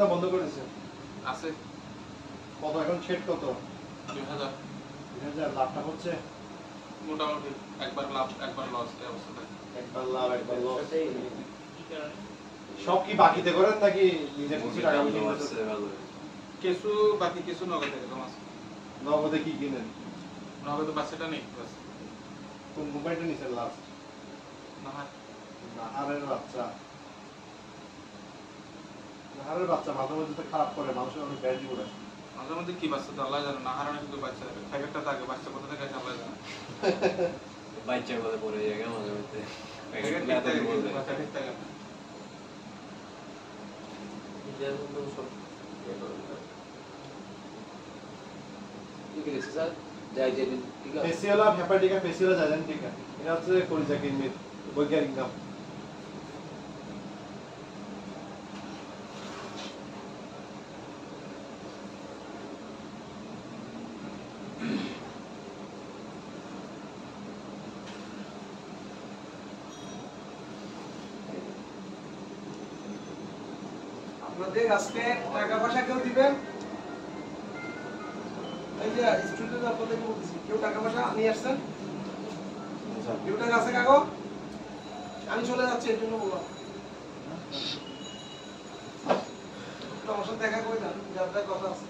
না বন্ধ করেছেন? আছে। কত এখন সেট কত? 2000 2000 লাভটা হচ্ছে মোটামুটি একবার লাভ একবার লস এই অবস্থাতে। একবার লাভ একবার লস। সব কি বাকিতে করেন নাকি নিজের কিছু টাকা পয়সা আছে? কিছু বাকি কিছু নগদে কম আছে। নগদে কি কিনেন? নগদে বাচ্চাটা নেই বাস। কোন মোবাইলটা নিছেন লাস্ট? নাহারের বাচ্চা। নাহারের বাচ্চা মাঝে মধ্যে তো খারাপ করে, মানুষের অনেক ব্যাড রিপোর্ট আসে। মাঝে মধ্যে কি বাচ্চা তো আল্লাহ জানে, নাহার অনেক কিন্তু বাচ্চা প্যাকেটটা থাকে, বাচ্চা কোথা থেকে আসে আল্লাহ জানে। বাচ্চা কথা পড়ে যায় মাঝে মধ্যে। প্যাকেট ঠিক থাকে কিন্তু বাচ্চা ঠিক থাকে না। ফেসিয়াল আর হেপাটিকা ফেসিয়াল জাইলেন্টিকা এটা হচ্ছে কলিজা কিডনির বৈজ্ঞানিক নাম। আপনাদের আজকে টাকা পয়সা কেউ দিবেন? এই যে স্টুডেন্ট আপনাদেরকে বলতেছি, কেউ টাকা পয়সা নিয়ে আসছেন? কেউ টাকা আছে কাগো? আমি চলে যাচ্ছি এর জন্য বললাম। আমার সাথে দেখা করে যান, যার কথা আছে।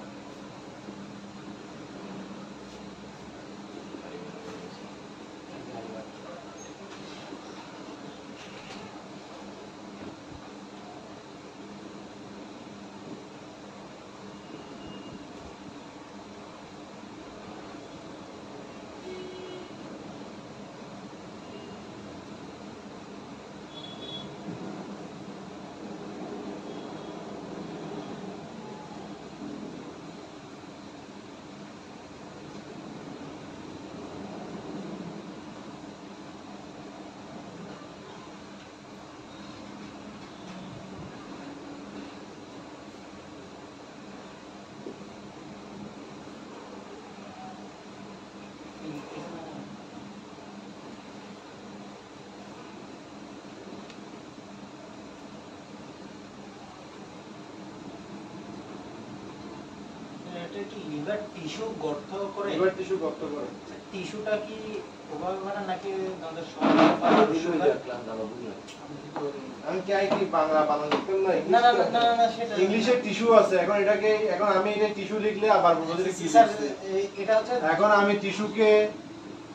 এটা কি লিভার টিস্যু গর্ত করে? লিভার টিস্যু গর্ত করে। টিস্যুটা কি ওভাবে বানান নাকি আমাদের সব আমি কি বাংলা বানান লিখতাম না? না না না না সেটা ইংলিশে টিস্যু আছে। এখন এটাকে এখন আমি এটা টিস্যু লিখলে আবার বলবো যে কি স্যার লিখছে। এটা হচ্ছে এখন আমি টিস্যুকে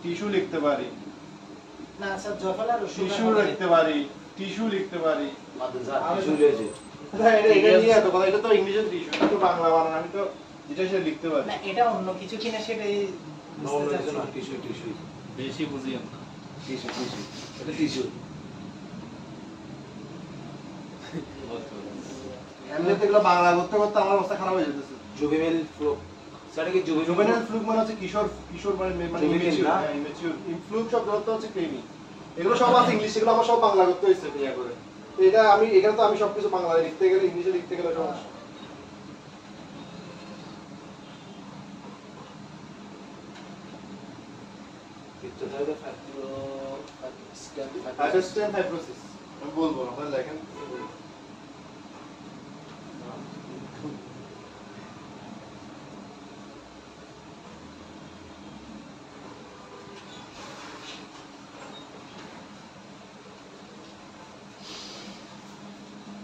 টিস্যু লিখতে পারি, না স্যার জফলার টিস্যু লিখতে পারি, টিস্যু লিখতে পারি। এটা নিয়ে এত কথা, এটা তো ইংলিশের টিস্যু, এটা তো বাংলা বানান, আমি তো যেটা সেটা লিখতে পারি। না এটা অন্য কিছু কিনা সেটাই বুঝতে চাচ্ছি। টিস্যু টিস্যু বেশি বুঝিও না। টিস্যু টিস্যু এটা টিস্যু এমনিতে এগুলো বাংলা করতে করতে আমার অবস্থা খারাপ হয়ে যেতেছে। জুভেনাইল ফ্লুক সেটা কি জুভেনাইল ফ্লুক মানে হচ্ছে কিশোর কিশোর মানে Juvenile না? ইমেচিউর। ফ্লুক শব্দ হচ্ছে ক্রিমি। এগুলো সব আছে ইংলিশ, এগুলো আমার সব বাংলা করতে হইছে ইয়া করে। তো এটা আমি এখানে তো আমি সবকিছু বাংলায় লিখতে গেলে ইংলিশে লিখতে গেলে সমস্যা। অ্যাসিস্ট্যান্ট ফাইব্রোসিস আমি বলবো না, তাহলে লেখেন।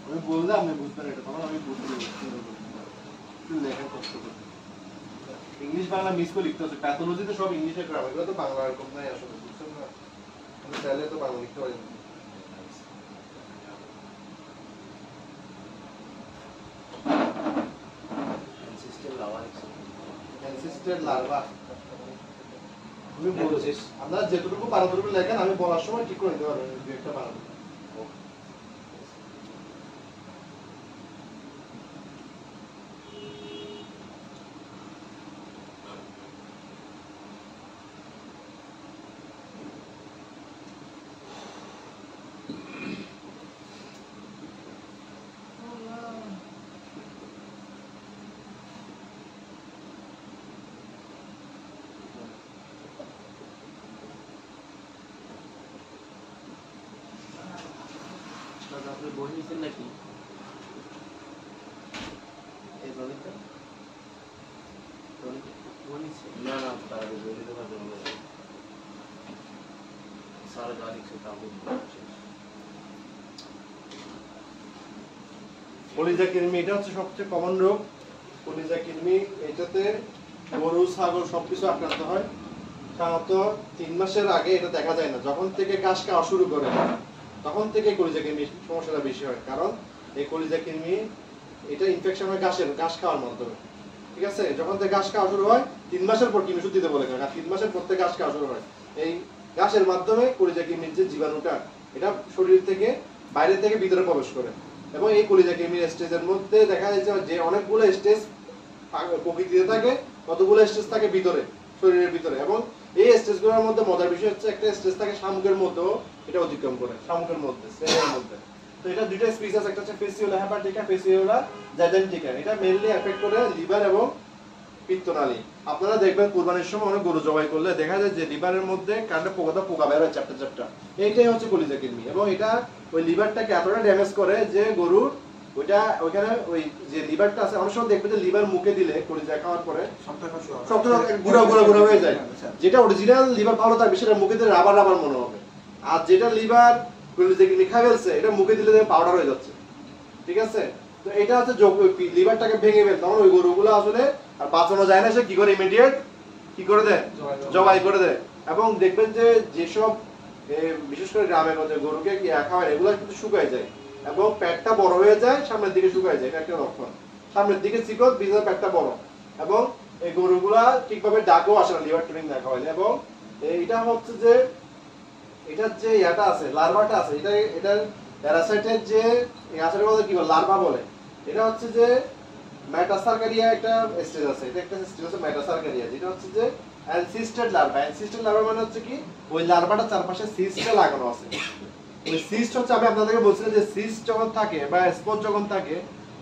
আমি বললে আপনি বুঝবেন এটা, তখন আমি বুঝতে লেখেন কষ্ট করে। ইংলিশ বাংলা মিস করে লিখতে হচ্ছে। প্যাথোলজি তো সব ইংলিশে গ্রাম, এগুলো তো বাংলা এরকম নাই আসলে, বুঝছেন না? আমি চাইলে তো বাংলা লিখতে পারি না। অ্যানসিস্টেড লার্ভা আমি বলছি, আপনারা যেটুকু পারেন ততটুকু লেখেন, আমি বলার সময় ঠিক করে নিতে পারবেন দু একটা বানাবো। আপনি বই নিছেন নাকি? আছে না না তারা বলে দেওয়া যাবে সারা গাড়ি সে তাবু কলিজা কৃমি এটা হচ্ছে সবচেয়ে কমন রোগ। কলিজা কৃমি এটাতে গরু ছাগল সবকিছু আক্রান্ত হয়। সাধারণত 3 মাসের আগে এটা দেখা যায় না, যখন থেকে ঘাস খাওয়া শুরু করে তখন থেকে কলিজা কৃমি সমস্যাটা বেশি হয়। কারণ এই কলিজা কৃমি এটা ইনফেকশন হয় ঘাস খাওয়ার মাধ্যমে, ঠিক আছে? যখন থেকে ঘাস খাওয়া শুরু হয় 3 মাসের পর কৃমি ওষুধ দিতে বলে, কারণ 3 মাসের পর থেকে ঘাস খাওয়া শুরু হয়। এই ঘাসের মাধ্যমে কলিজা কৃমির যে জীবাণুটা এটা শরীর থেকে বাইরে থেকে ভিতরে প্রবেশ করে, এবং এই কলিজা কৃমির স্টেজের মধ্যে দেখা যাচ্ছে যে অনেকগুলো স্টেজ প্রকৃতিতে থাকে, কতগুলো স্টেজ থাকে ভিতরে শরীরের ভিতরে। এবং এই স্টেজগুলোর মধ্যে মজার বিষয় হচ্ছে একটা স্টেজ থাকে শামুকের মধ্যেও এটা অতিক্রম করে, শামুকের মধ্যে সেলের মধ্যে। তো এটা দুইটা স্পিসিস, একটা হচ্ছে ফেসিওলা হেপাটিকা, ফেসিওলা জাইজেন্টিকা। এটা মেইনলি এফেক্ট করে লিভার এবং পিত্তনালী। আপনারা দেখবেন কুরবানির সময় অনেক গরু জবাই করলে দেখা যায় যে লিভারের মধ্যে কাটা পোকা বের হয় চ্যাপ্টা চ্যাপ্টা, এইটাই হচ্ছে কলিজা কৃমি। এবং এটা ওই লিভারটাকে এতটা ড্যামেজ করে যে গরুর ওইটা ওইখানে ওই যে লিভারটা আছে, অনেক সময় দেখবে যে লিভার মুখে দিলে কলিজা খাওয়ার পরে শক্ত গুঁড়া গুঁড়া গুঁড়া হয়ে যায়। যেটা অরিজিনাল লিভার ভালো থাকবে সেটা মুখে দিলে রাবার রাবার মনে হবে, আর যেটা লিভার কলিজা কৃমি খাই ফেলছে এটা মুখে দিলে পাউডার হয়ে যাচ্ছে, ঠিক আছে? তো এটা হচ্ছে লিভারটাকে ভেঙে ফেল, তখন ওই গরুগুলো আসলে আর বাঁচানো যায় না, সে কি করে ইমিডিয়েট কি করে দেয়, জবাই করে দেয়। এবং দেখবেন যে যেসব বিশেষ করে গ্রামের মধ্যে গরুকে খাওয়ায় এগুলো কিন্তু শুকায় যায় এবং পেটটা বড় হয়ে যায়, সামনের দিকে শুকায় যায়, এটা একটা লক্ষণ। সামনের দিকে চিকন, পিছনের পেটটা বড়, এবং এই গরুগুলা ঠিকভাবে ডাকেও আসে না লিভার ট্রেনিং না খাওয়াইলে। এবং এটা হচ্ছে যে এটার যে ইয়াটা আছে, লার্ভাটা আছে, এটার প্যারাসাইটের যে আসলে বলে কি বলে লার্ভা বলে, এটা হচ্ছে যে মেটাসার্কারিয়া একটা স্টেজ আছে, এটা একটা স্টেজ আছে মেটাসার্কারিয়া, যেটা হচ্ছে যে এনসিস্টেড লার্ভা। এনসিস্টেড লার্ভা মানে হচ্ছে কি ওই লার্ভাটার চারপাশে সিস্টে লাগানো আছে। ওই সিস্ট হচ্ছে, আমি আপনাদেরকে বলছিলাম যে সিস্ট যখন থাকে বা স্পট যখন থাকে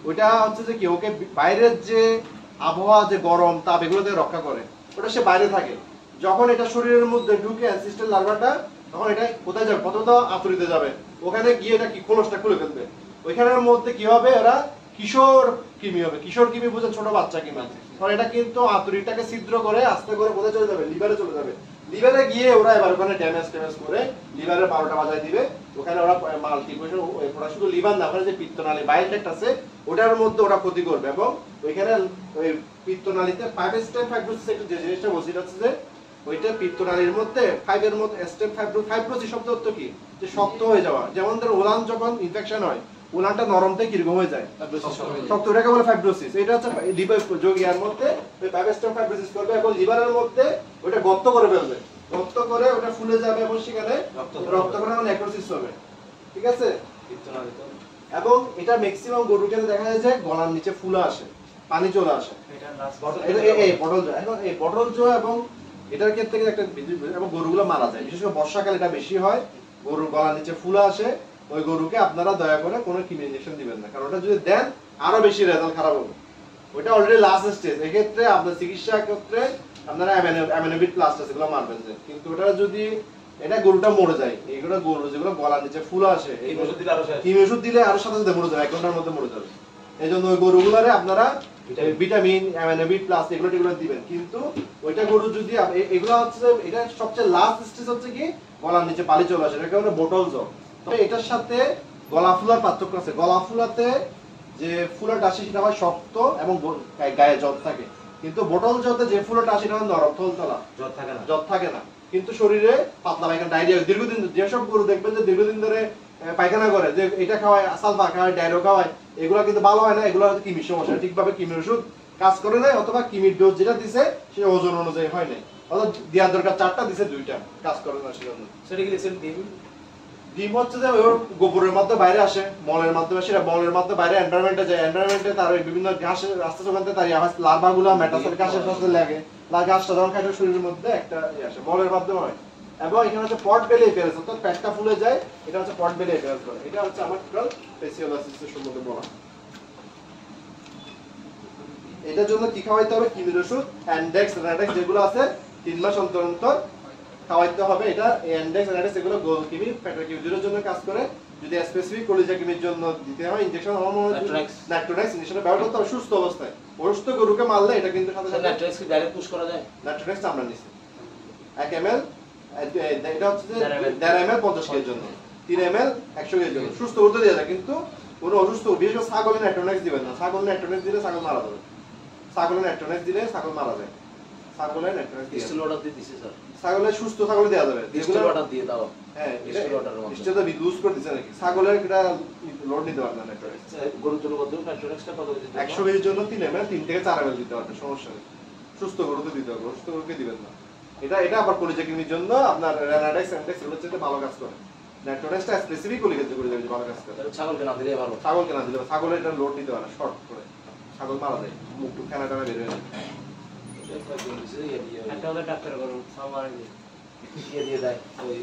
ওইটা হচ্ছে যে কি ওকে বাইরের যে আবহাওয়া, যে গরম তাপ এগুলো থেকে রক্ষা করে, ওটা সে বাইরে থাকে। যখন এটা শরীরের মধ্যে ঢুকে এনসিস্টেড লার্ভাটা, তখন এটা কোথায় যাবে, প্রথমত আতুরিতে যাবে, ওখানে গিয়ে এটা কি খোলসটা খুলে ফেলবে। ওইখানের মধ্যে কি হবে, ওরা কিশোর কৃমি হবে। কিশোর কৃমি বুঝে ছোট বাচ্চা কৃমি, কারণ এটা কিন্তু আতুরিটাকে ছিদ্র করে আস্তে করে কোথায় চলে যাবে, লিভারে চলে যাবে। লিভারে গিয়ে ওরা এবার ওখানে ড্যামেজ করে লিভারের 12টা বাজায় দিবে। ওখানে ওরা মাল্টিপ্লিকেশন, ওরা শুধু লিভার না, ওখানে যে পিত্তনালী বাইল ট্র্যাক্ট আছে ওটার মধ্যে ওরা ক্ষতি করবে। এবং ওইখানে ওই পিত্তনালীতে 5 স্টেপ ফাইব্রোসিস একটা যে জিনিসটা বলছি আছে যে ওইটা পিত্তনালীর মধ্যে 5 এর মধ্যে স্টেপ ফাইব্রোসিস শব্দ অর্থ কি, যে শক্ত হয়ে যাওয়া। যেমন ধর ওলান যখন ইনফেকশন হয়, ওলানটা নরম থেকে কিরকম হয়ে যায়, শক্ত, এটাকে বলে ফাইব্রোসিস। এটা হচ্ছে লিভার যোগিয়ার মধ্যে ওই 5 স্টেপ ফাইব্রোসিস করবে এবং লিভারের মধ্যে ওটা গর্ত করে ফেলবে, গর্ত করে ওটা ফুলে যাবে এবং সেখানে রক্ত করে নেক্রোসিস হবে, ঠিক আছে? এবং এটা ম্যাক্সিমাম গরুর ক্ষেত্রে দেখা যায় যে গলার নিচে ফুলে আসে, পানি চলে আসে, এই বটল জোয়া। এখন এই বটল জোয়া এবং এটার ক্ষেত্রে একটা এবং গরুগুলো মারা যায়, বিশেষ করে বর্ষাকালে এটা বেশি হয়। গরুর গলার নিচে ফুলে আসে, ওই গরুকে আপনারা দয়া করে কোনো কৃমি ইনজেকশন দিবেন না, কারণ ওটা যদি দেন আরো বেশি রেজাল্ট খারাপ হবে। ওটা অলরেডি লাস্ট স্টেজ। এক্ষেত্রে আপনার চিকিৎসা ক্ষেত্রে আপনারা অ্যামিনোভিট প্লাস এগুলো মারবেন যে, কিন্তু ওটা যদি এটা গরুটা মরে যায়, এইগুলো গরু যেগুলো গলার নিচে ফুল আসে, এই ওষুধ দিলে আরো সাথে সাথে মরে যাবে, 1 ঘন্টার মধ্যে মরে যাবে। এই জন্য ওই গরুগুলোরে আপনারা ভিটামিন অ্যামিনোভিট প্লাস এগুলো দিবেন। কিন্তু ওইটা গরু যদি এগুলো হচ্ছে এটা সবচেয়ে লাস্ট স্টেজ হচ্ছে কি গলার নিচে পানি চলে আসে, এটাকে আমরা বোটল জ্বর। তবে এটার সাথে গলা ফুলার পার্থক্য আছে। গলা ফুলাতে যে ফুলাটা আসে সেটা হয় শক্ত এবং গায়ে জ্বর থাকে, কিন্তু বোটল জ্বরতে যে ফুলাটা আসে সেটা নরম থলতলা, জ্বর থাকে না, কিন্তু শরীরে পাতলা পায়খানা, ডায়রিয়া। দীর্ঘদিন যেসব গরু দেখবেন যে দীর্ঘদিন ধরে পায়খানা করে, যে এটা খাওয়ায়, সালফার খাওয়ায়, ডায়রিয়া খাওয়ায়, এগুলো কিন্তু ভালো হয় না। এগুলো হচ্ছে কৃমির সমস্যা, ঠিকভাবে কৃমির ওষুধ কাজ করে নাই, অথবা কৃমির ডোজ যেটা দিছে সে ওজন অনুযায়ী হয় নাই, অথবা দেওয়ার দরকার 4টা দিছে 2টা, কাজ করে না সেজন্য। সেটা কি লিখছেন ডিম হচ্ছে যে ওর গোবরের মধ্যে বাইরে আসে, মলের মাধ্যমে, সেটা মলের মধ্যে বাইরে এনভায়রনমেন্টে যায়, এনভায়রনমেন্টে তার ওই বিভিন্ন ঘাসের রাস্তা চোখানতে তার লার্ভাগুলো মেটাসেল ঘাসের সাথে লাগে, ঘাসটা যখন খাইতে শরীরের মধ্যে একটা আসে, মলের মাধ্যমে হয়। এবং এখানে হচ্ছে পট বেলি অ্যাপিয়ারেন্স, অর্থাৎ পেটটা ফুলে যায়, এটা হচ্ছে পট বেলি অ্যাপিয়ারেন্স করে। এটা হচ্ছে আমার টোটাল ফেসিওলজিস্টের সম্বন্ধে বলা। এটার জন্য কি খাওয়াইতে হবে, কৃমির ওষুধ, অ্যান্ডেক্স, রেনাডেক্স যেগুলো আছে 3 মাস অন্তর অন্তর খাওয়াইতে হবে। এটা অ্যান্ডেক্স, রেনাডেক্স এগুলো গোল কৃমি, পেটের কৃমির জন্য কাজ করে। যদি স্পেসিফিক কলিজা কৃমির জন্য দিতে হয় ইনজেকশন নাইট্রোনেক্স ইনজেকশন ব্যবহার করতে হবে সুস্থ অবস্থায়। অসুস্থ গরুকে মারলে এটা কিন্তু সাথে সাথে নাইট্রেক্স কি ডাইরেক্ট পুশ করা যায়? নাইট্রোনেক্স আমরা নিছি 1 ml, এটা হচ্ছে যে 1.5 ml 50 কেজির জন্য, 3 ml 100 কেজির জন্য সুস্থ গরুতে দেওয়া যায়। কিন্তু কোনো অসুস্থ বিশেষ করে ছাগলের নাইট্রোনেক্স দিবেন না। ছাগলের নাইট্রোনেক্স দিলে ছাগল মারা যাবে। ছাগলের নাইট্রোনেক্স দিলে ছাগল মারা যায়। ছাগলের নাইট্রোনেক্স ডিস্টিল ওয়াটার দিয়ে দিছে স্যার। ছাগলের সুস্থ ছাগলে দেওয়া যাবে। ডিস্টিল ওয়াটার দিয়ে দাও। হ্যাঁ, ডিস্টিল ওয়াটারের মধ্যে এটা তো লুজ করে দিছে নাকি? ছাগলের এটা লোড নিতে পারবে না নাইট্রোনেক্স। গরুর জন্য কত নাইট্রোনেক্সটা কত দিতে? 100 কেজির জন্য 3 ml 3 থেকে 4 ml দিতে পারবে, সমস্যা নেই। সুস্থ গরুতে দিতে হবে, অসুস্থ গরুকে দিবেন না। এটা আবার কলিজা কৃমির জন্য আপনার রেনাডেক্স এন্ডেক্স এগুলো হচ্ছে ভালো কাজ করে। নাইট্রোনেক্সটা স্পেসিফিক কলিজা কৃমির ভালো কাজ করে। ছাগলকে না দিলে ভালো। ছাগলকে না দিলে ছাগলের এটা লোড নিতে পারে না, শর্ট করে ছাগল মারা যায়, মুখ টুক খানা টানা বের হয়ে যায়। একটা হলে ডাক্তার করুন সব মারা দিয়ে দিয়ে দেয় ওই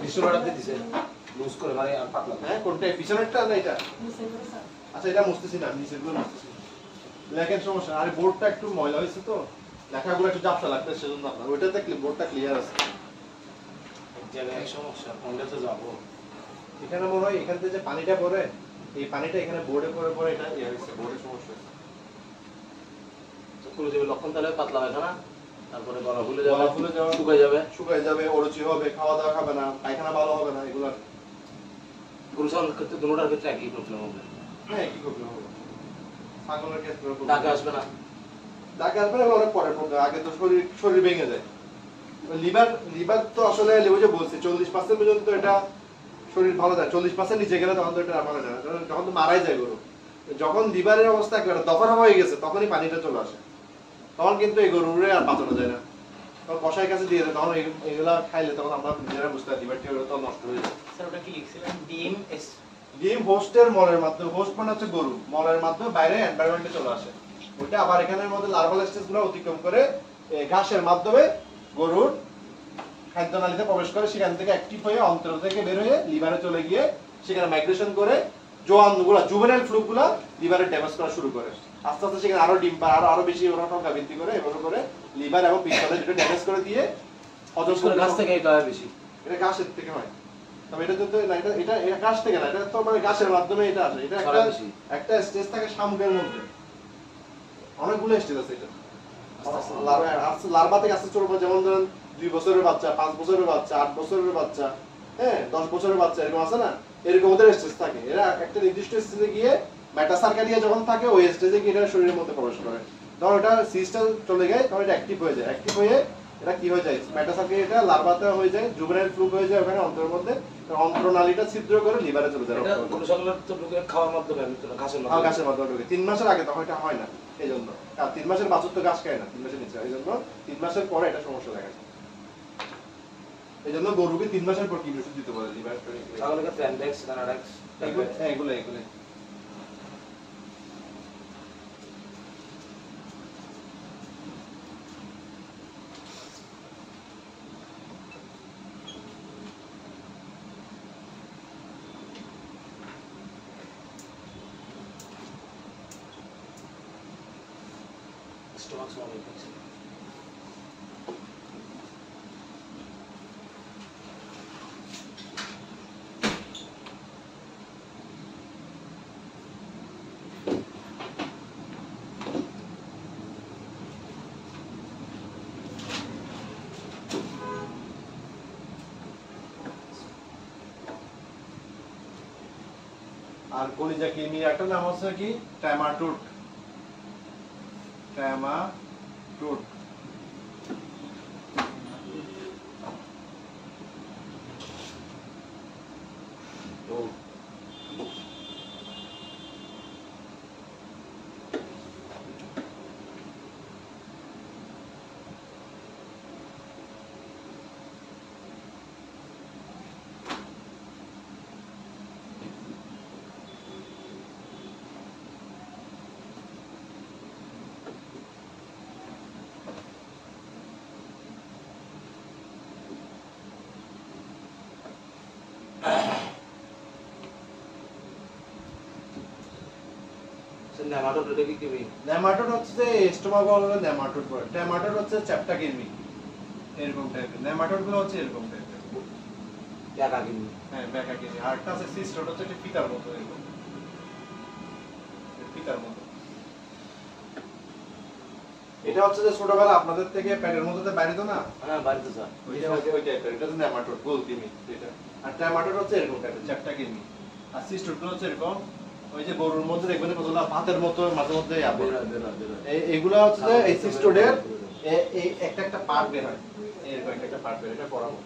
ডিস্টিল ওয়াটার দিয়ে দিছে লুজ করে মানে আর পাতলা। হ্যাঁ, কোনটা পিছনেরটা না এটা? আচ্ছা, এটা মুছতেছি না, নিচেরগুলো মুছতেছি। লেখেন সমস্যা, আরে বোর্ডটা একটু ময়লা হয়েছে তো লেখাগুলো একটু ঝাপসা লাগবে, সেজন্য আপনার ওইটাতে বোর্ডটা ক্লিয়ার আছে। জায়গায় সমস্যা কোনটা তো যাবো। এখানে মনে হয় এখান থেকে যে পানিটা পড়ে এই পানিটা এখানে বোর্ডে পড়ে এটা ইয়ে হয়েছে, বোর্ডে সমস্যা হয়েছে। পুরো যে লক্ষণ তাহলে পাতলা হয় না, তারপরে গলা ফুলে যাবে, গলা ফুলে যাবে, শুকায় যাবে, অরুচি হবে, খাওয়া দাওয়া খাবে না, পায়খানা ভালো হবে না, এগুলো গরু ছাগলের ক্ষেত্রে দুটোটার ক্ষেত্রে একই প্রবলেম হবে। হ্যাঁ, কি করবে হবে? ছাগলের ক্ষেত্রে ডাকে আসবে না, ডাকে আসবে না, অনেক পরে প্রবলেম। আগে তো শরীর ভেঙে যায়। লিভার তো আসলে ওই যে বলছি 40% পর্যন্ত এটা শরীর ভালো যায়, 40% নিচে গেলে তখন তো এটা ভালো না, যখন তো মারাই যায় গরু। যখন লিভারের অবস্থা একেবারে দফার হয়ে গেছে তখনই পানিটা চলে আসে, তখন কিন্তু এই গরুরে আর বাঁচানো যায় না। তখন কষাই কাছে দিয়ে দেয়, তখন এগুলা খাইলে তখন আমরা নিজেরা বুঝতে পারি লিভারটি তো নষ্ট হয়ে যায়। স্যার ওটা কি লিখছিলেন? ডিম হোস্টের মলের মাধ্যমে, হোস্ট মানে হচ্ছে গরু, মলের মাধ্যমে বাইরে এনভায়রনমেন্টে চলে আসে। ওইটা আবার এখানের মধ্যে লার্ভাল স্টেজগুলো অতিক্রম করে ঘাসের মাধ্যমে গরুর খাদ্যনালীতে প্রবেশ করে, সেখান থেকে অ্যাক্টিভ হয়ে অন্ত্র থেকে বের হয়ে লিভারে চলে গিয়ে সেখানে মাইগ্রেশন করে জোয়ানগুলো জুভেনাইল ফ্লুগুলো লিভারে ড্যামেজ করা শুরু করে। আস্তে আস্তে সেখানে আরো ডিম পায়, আরো বেশি ওরা সংখ্যা বৃদ্ধি করে, এভাবে করে লিভার এবং পিত্তলে দুটো ড্যামেজ করে দিয়ে হজম করে। গাছ থেকে এটা হয় বেশি, এটা ঘাসের থেকে হয়। তবে এটা যদি না, এটা ঘাস থেকে না, এটা তো মানে ঘাসের মাধ্যমে এটা আসে। এটা একটা স্টেজ থাকে শামুকের মধ্যে, অনেকগুলো স্টেজ আছে। এটা লার্ভা থেকে আস্তে ছোট, যেমন ধরেন 2 বছরের বাচ্চা, 5 বছরের বাচ্চা, 8 বছরের বাচ্চা, হ্যাঁ 10 বছরের বাচ্চা, এরকম আছে না, এরকম ওদের স্টেজ থাকে। এরা একটা নির্দিষ্ট স্টেজে গিয়ে মেটাসার্কারিয়া যখন থাকে ওই স্টেজে গিয়ে এটা শরীরের মধ্যে প্রবেশ করে। তখন এটা সিস্টেম চলে যায়, তখন এটা অ্যাক্টিভ হয়ে যায়। অ্যাক্টিভ হয়ে এটা কি হয়ে যায়, মেটাসার্কারিয়াটা লার্ভাতে হয়ে যায়, জুভেনাইল ফ্লু হয়ে যায় ওখানে অন্ত্রের মধ্যে, অন্ত্রনালীটা ছিদ্র করে লিভারে চলে যায়। এটা গরু ছাগলের তো ঢুকে খাওয়ার মাধ্যমে ঘাসের মাধ্যমে, ঘাসের মাধ্যমে ঢুকে। 3 মাসের আগে তখন এটা হয় না, এই জন্য 3 মাসের বাছুর তো ঘাস খায় না 3 মাসের নিচে, এই জন্য 3 মাসের পরে এটা সমস্যা দেখা যায়। এই জন্য গরুকে 3 মাসের পর কি ওষুধ দিতে বলে লিভার টনিক। ছাগলের ক্ষেত্রে অ্যান্ডেক্স, নানাডেক্স, এগুলো স্টোমাক স্মল ইনফেকশন। আর কলিজা কৃমির একটা নাম হচ্ছে কি ট্যামাটুড। ট্যামাটুড নেমাটোড এটা কি কৃমি? নেমাটোড হচ্ছে যে স্টোমাক বলে নেমাটোড বলে, ট্যামাটোড হচ্ছে চ্যাপ্টা কৃমি, এরকম টাইপের। নেমাটোড গুলো হচ্ছে এরকম টাইপের। টাকা কিনি হ্যাঁ ব্যাকা কিনি আর একটা আছে সিস্টার হচ্ছে একটা ফিতার মতো এরকম ফিতার মতো এটা হচ্ছে যে ছোটবেলা আপনাদের থেকে প্যাডের মধ্যে বাইরে তো না হ্যাঁ বাড়িতে স্যার ওইটা এটা তো নেমাটোড গোল কিমি এটা আর ট্যামাটোড হচ্ছে এরকম টাইপের চারটা কিমি আর সিস্টারটা হচ্ছে এরকম ওই যে গরুর মধ্যে দেখবেন কতগুলো ভাতের মতো মাঝে মধ্যে এইগুলা হচ্ছে যে এই সিস্টোডের এই একটা একটা পার্ট বের হয় এরকম একটা একটা পার্ট বের এটা পড়াবো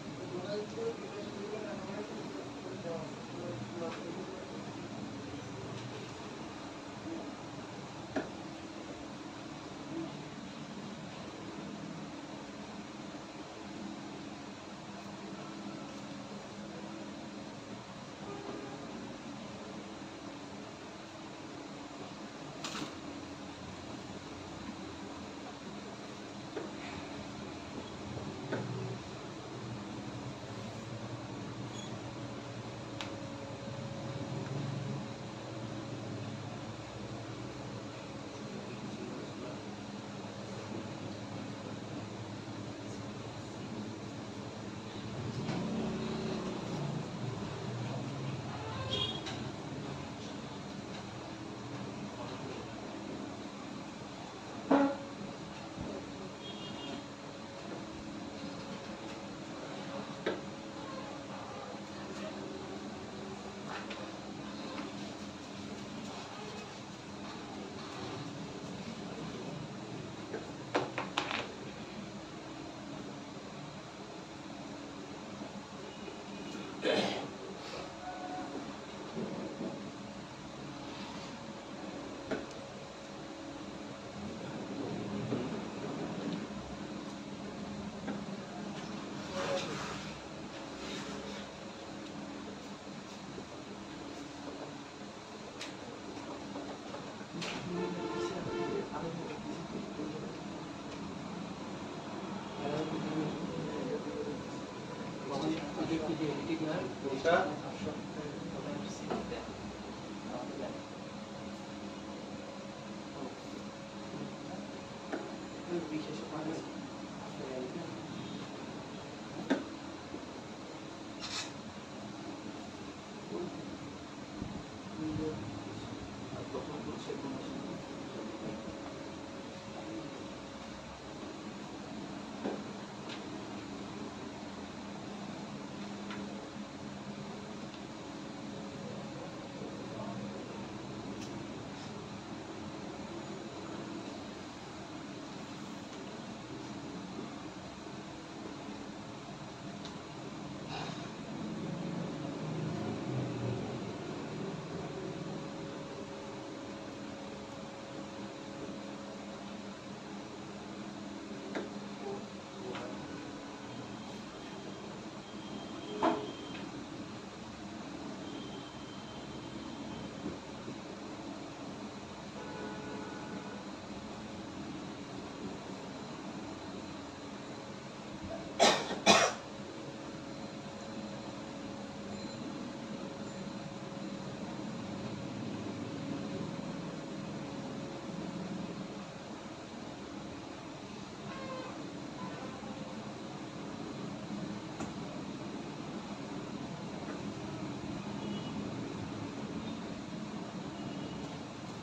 কোনটা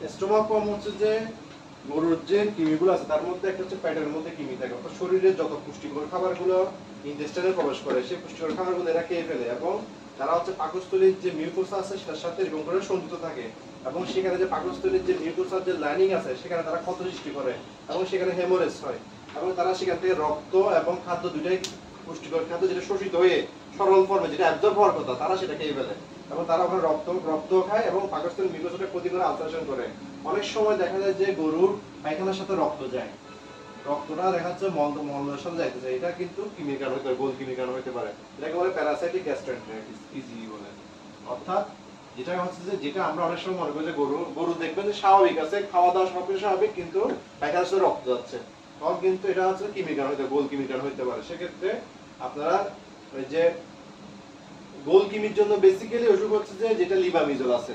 স্টোমাক পাম্প হচ্ছে যে গরুর যে কিমিগুলো আছে তার মধ্যে একটা হচ্ছে প্যাটের মধ্যে কিমি থাকে অর্থাৎ শরীরের যত পুষ্টিকর খাবারগুলো ইন্টেস্টাইনে প্রবেশ করে সেই পুষ্টিকর খাবারগুলো এরা খেয়ে ফেলে এবং তারা হচ্ছে পাকস্থলীর যে মিউকোসা আছে সেটার সাথে এরকম করে সংযুক্ত থাকে এবং সেখানে যে পাকস্থলীর যে মিউকোসার যে লাইনিং আছে সেখানে তারা ক্ষত সৃষ্টি করে এবং সেখানে হেমোরেজ হয় এবং তারা সেখান থেকে রক্ত এবং খাদ্য দুটাই পুষ্টিকর খাদ্য যেটা শোষিত হয়ে সরল ফর্মে যেটা অ্যাবজর্ব হওয়ার কথা তারা সেটা খেয়ে ফেলে এবং তারা ওখানে রক্ত খায় এবং পাকস্থলীর মিউকোসাটা ক্ষতি করে আলসারেশন করে অনেক সময় দেখা যায় যে গরুর পায়খানার সাথে রক্ত যায় রক্তটা দেখা যাচ্ছে মলের সাথে যাইতেছে এটা কিন্তু কিমির কারণে হতে পারে গোল কিমির কারণে হতে পারে এটাকে বলে প্যারাসাইটিক গ্যাস্ট্রাইটিস পিজি বলে অর্থাৎ যেটা হচ্ছে যে যেটা আমরা অনেক সময় মনে করি যে গরু দেখবেন যে স্বাভাবিক আছে খাওয়া দাওয়া সবকিছু স্বাভাবিক কিন্তু পায়খানার সাথে রক্ত যাচ্ছে তখন কিন্তু এটা হচ্ছে কিমির কারণে হতে গোল কিমির কারণে হতে পারে সেক্ষেত্রে আপনারা ওই যে গোল কিমির জন্য বেসিক্যালি ওষুধ হচ্ছে যে যেটা লিবামিজল আছে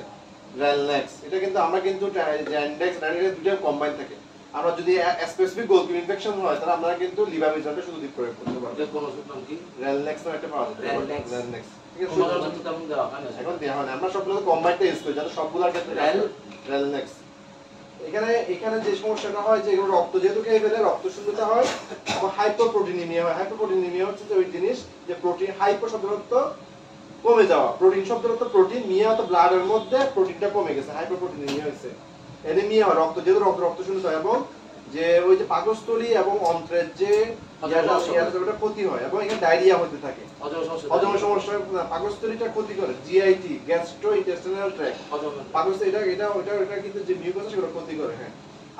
রেলনেক্স এটা কিন্তু আমরা কিন্তু জ্যান্ডেক্স র্যানিডেক্স দুটো কম্বাইন থাকে আমরা যদি স্পেসিফিক গোল কিমি ইনফেকশন হয় তাহলে আমরা কিন্তু লিবামিজলটা শুধু প্রয়োগ করতে পারবো এটা কোন ওষুধ নাম কি রেলনেক্স না একটা পাওয়া যায় রেলনেক্স ঠিক আছে ওভারঅল কিন্তু তেমন দেওয়া হয় না এখন দেওয়া হয় না, আমরা সবগুলো কম্বাইনটা ইউজ করি যাতে সবগুলোর ক্ষেত্রে রেলনেক্স। এখানে যে সমস্যাটা হয় যে এগুলো রক্ত যেহেতু খেয়ে ফেলে রক্ত শূন্যতা হয় এবং হাইপোপ্রোটিনিমিয়া হয়। হাইপোপ্রোটিনিমিয়া হচ্ছে যে ওই জিনিস যে প্রোটিন, হাইপো শব্দের অর্থ কমে যাওয়া, প্রোটিন শব্দের অর্থ প্রোটিন, মিয়া তো ব্লাডের মধ্যে প্রোটিনটা কমে গেছে, হাইপোপ্রোটিনিমিয়া হয়েছে। অ্যানিমিয়া হয় রক্ত যেহেতু রক্ত শূন্যতা হয় এবং যে ওই যে পাকস্থলী এবং অন্ত্রের যে ওটা ক্ষতি হয় এবং এখানে ডায়রিয়া হতে থাকে, হজমের সমস্যা, পাকস্থলীটা ক্ষতি করে, জিআইটি গ্যাস্ট্রো ইন্টেস্টাইনাল ট্র্যাক্ট, পাকস্থলী এটা কিন্তু যে মিউকাস সেগুলো ক্ষতি করে। হ্যাঁ,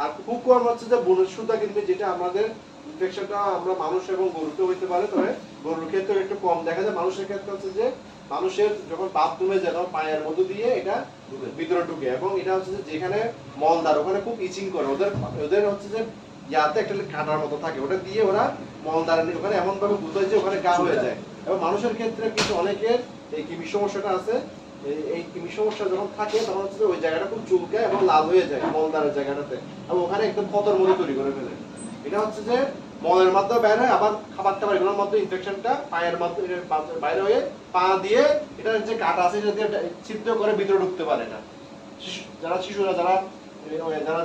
আর খুব কম হচ্ছে যে বনের সুতা কিন্তু যেটা আমাদের ইনফেকশনটা আমরা মানুষ এবং গরুতে হইতে পারে, তবে গরুর ক্ষেত্রে একটু কম দেখা যায়। মানুষের ক্ষেত্রে হচ্ছে যে মানুষের যখন বাথরুমে যেন পায়ের মধ্য দিয়ে এটা ভিতরে ঢুকে এবং এটা হচ্ছে যে যেখানে মলদার ওখানে খুব ইচিং করে, ওদের হচ্ছে যে ইয়াতে একটা কাঁটার মতো থাকে, ওটা দিয়ে ওরা মলদার ওখানে এমন ভাবে গুঁতোয় যে ওখানে গা হয়ে যায়। এবং মানুষের ক্ষেত্রে কিন্তু অনেকের এই কৃমি সমস্যাটা আছে, এই কৃমি সমস্যা যখন থাকে তখন হচ্ছে ওই জায়গাটা খুব চুলকায় এবং লাল হয়ে যায় মলদারের জায়গাটাতে, এবং ওখানে একদম ক্ষতর মতো তৈরি করে ফেলে। এটা হচ্ছে যে মলের মাধ্যমে বাইরে হয়, আবার খাবার টাবার এগুলোর মধ্যে ইনফেকশনটা পায়ের মাধ্যমে বাইরে হয়ে পা দিয়ে এটা যে কাটা আছে সেটা দিয়ে ছিদ্র করে ভিতরে ঢুকতে পারে না। শিশুরা যারা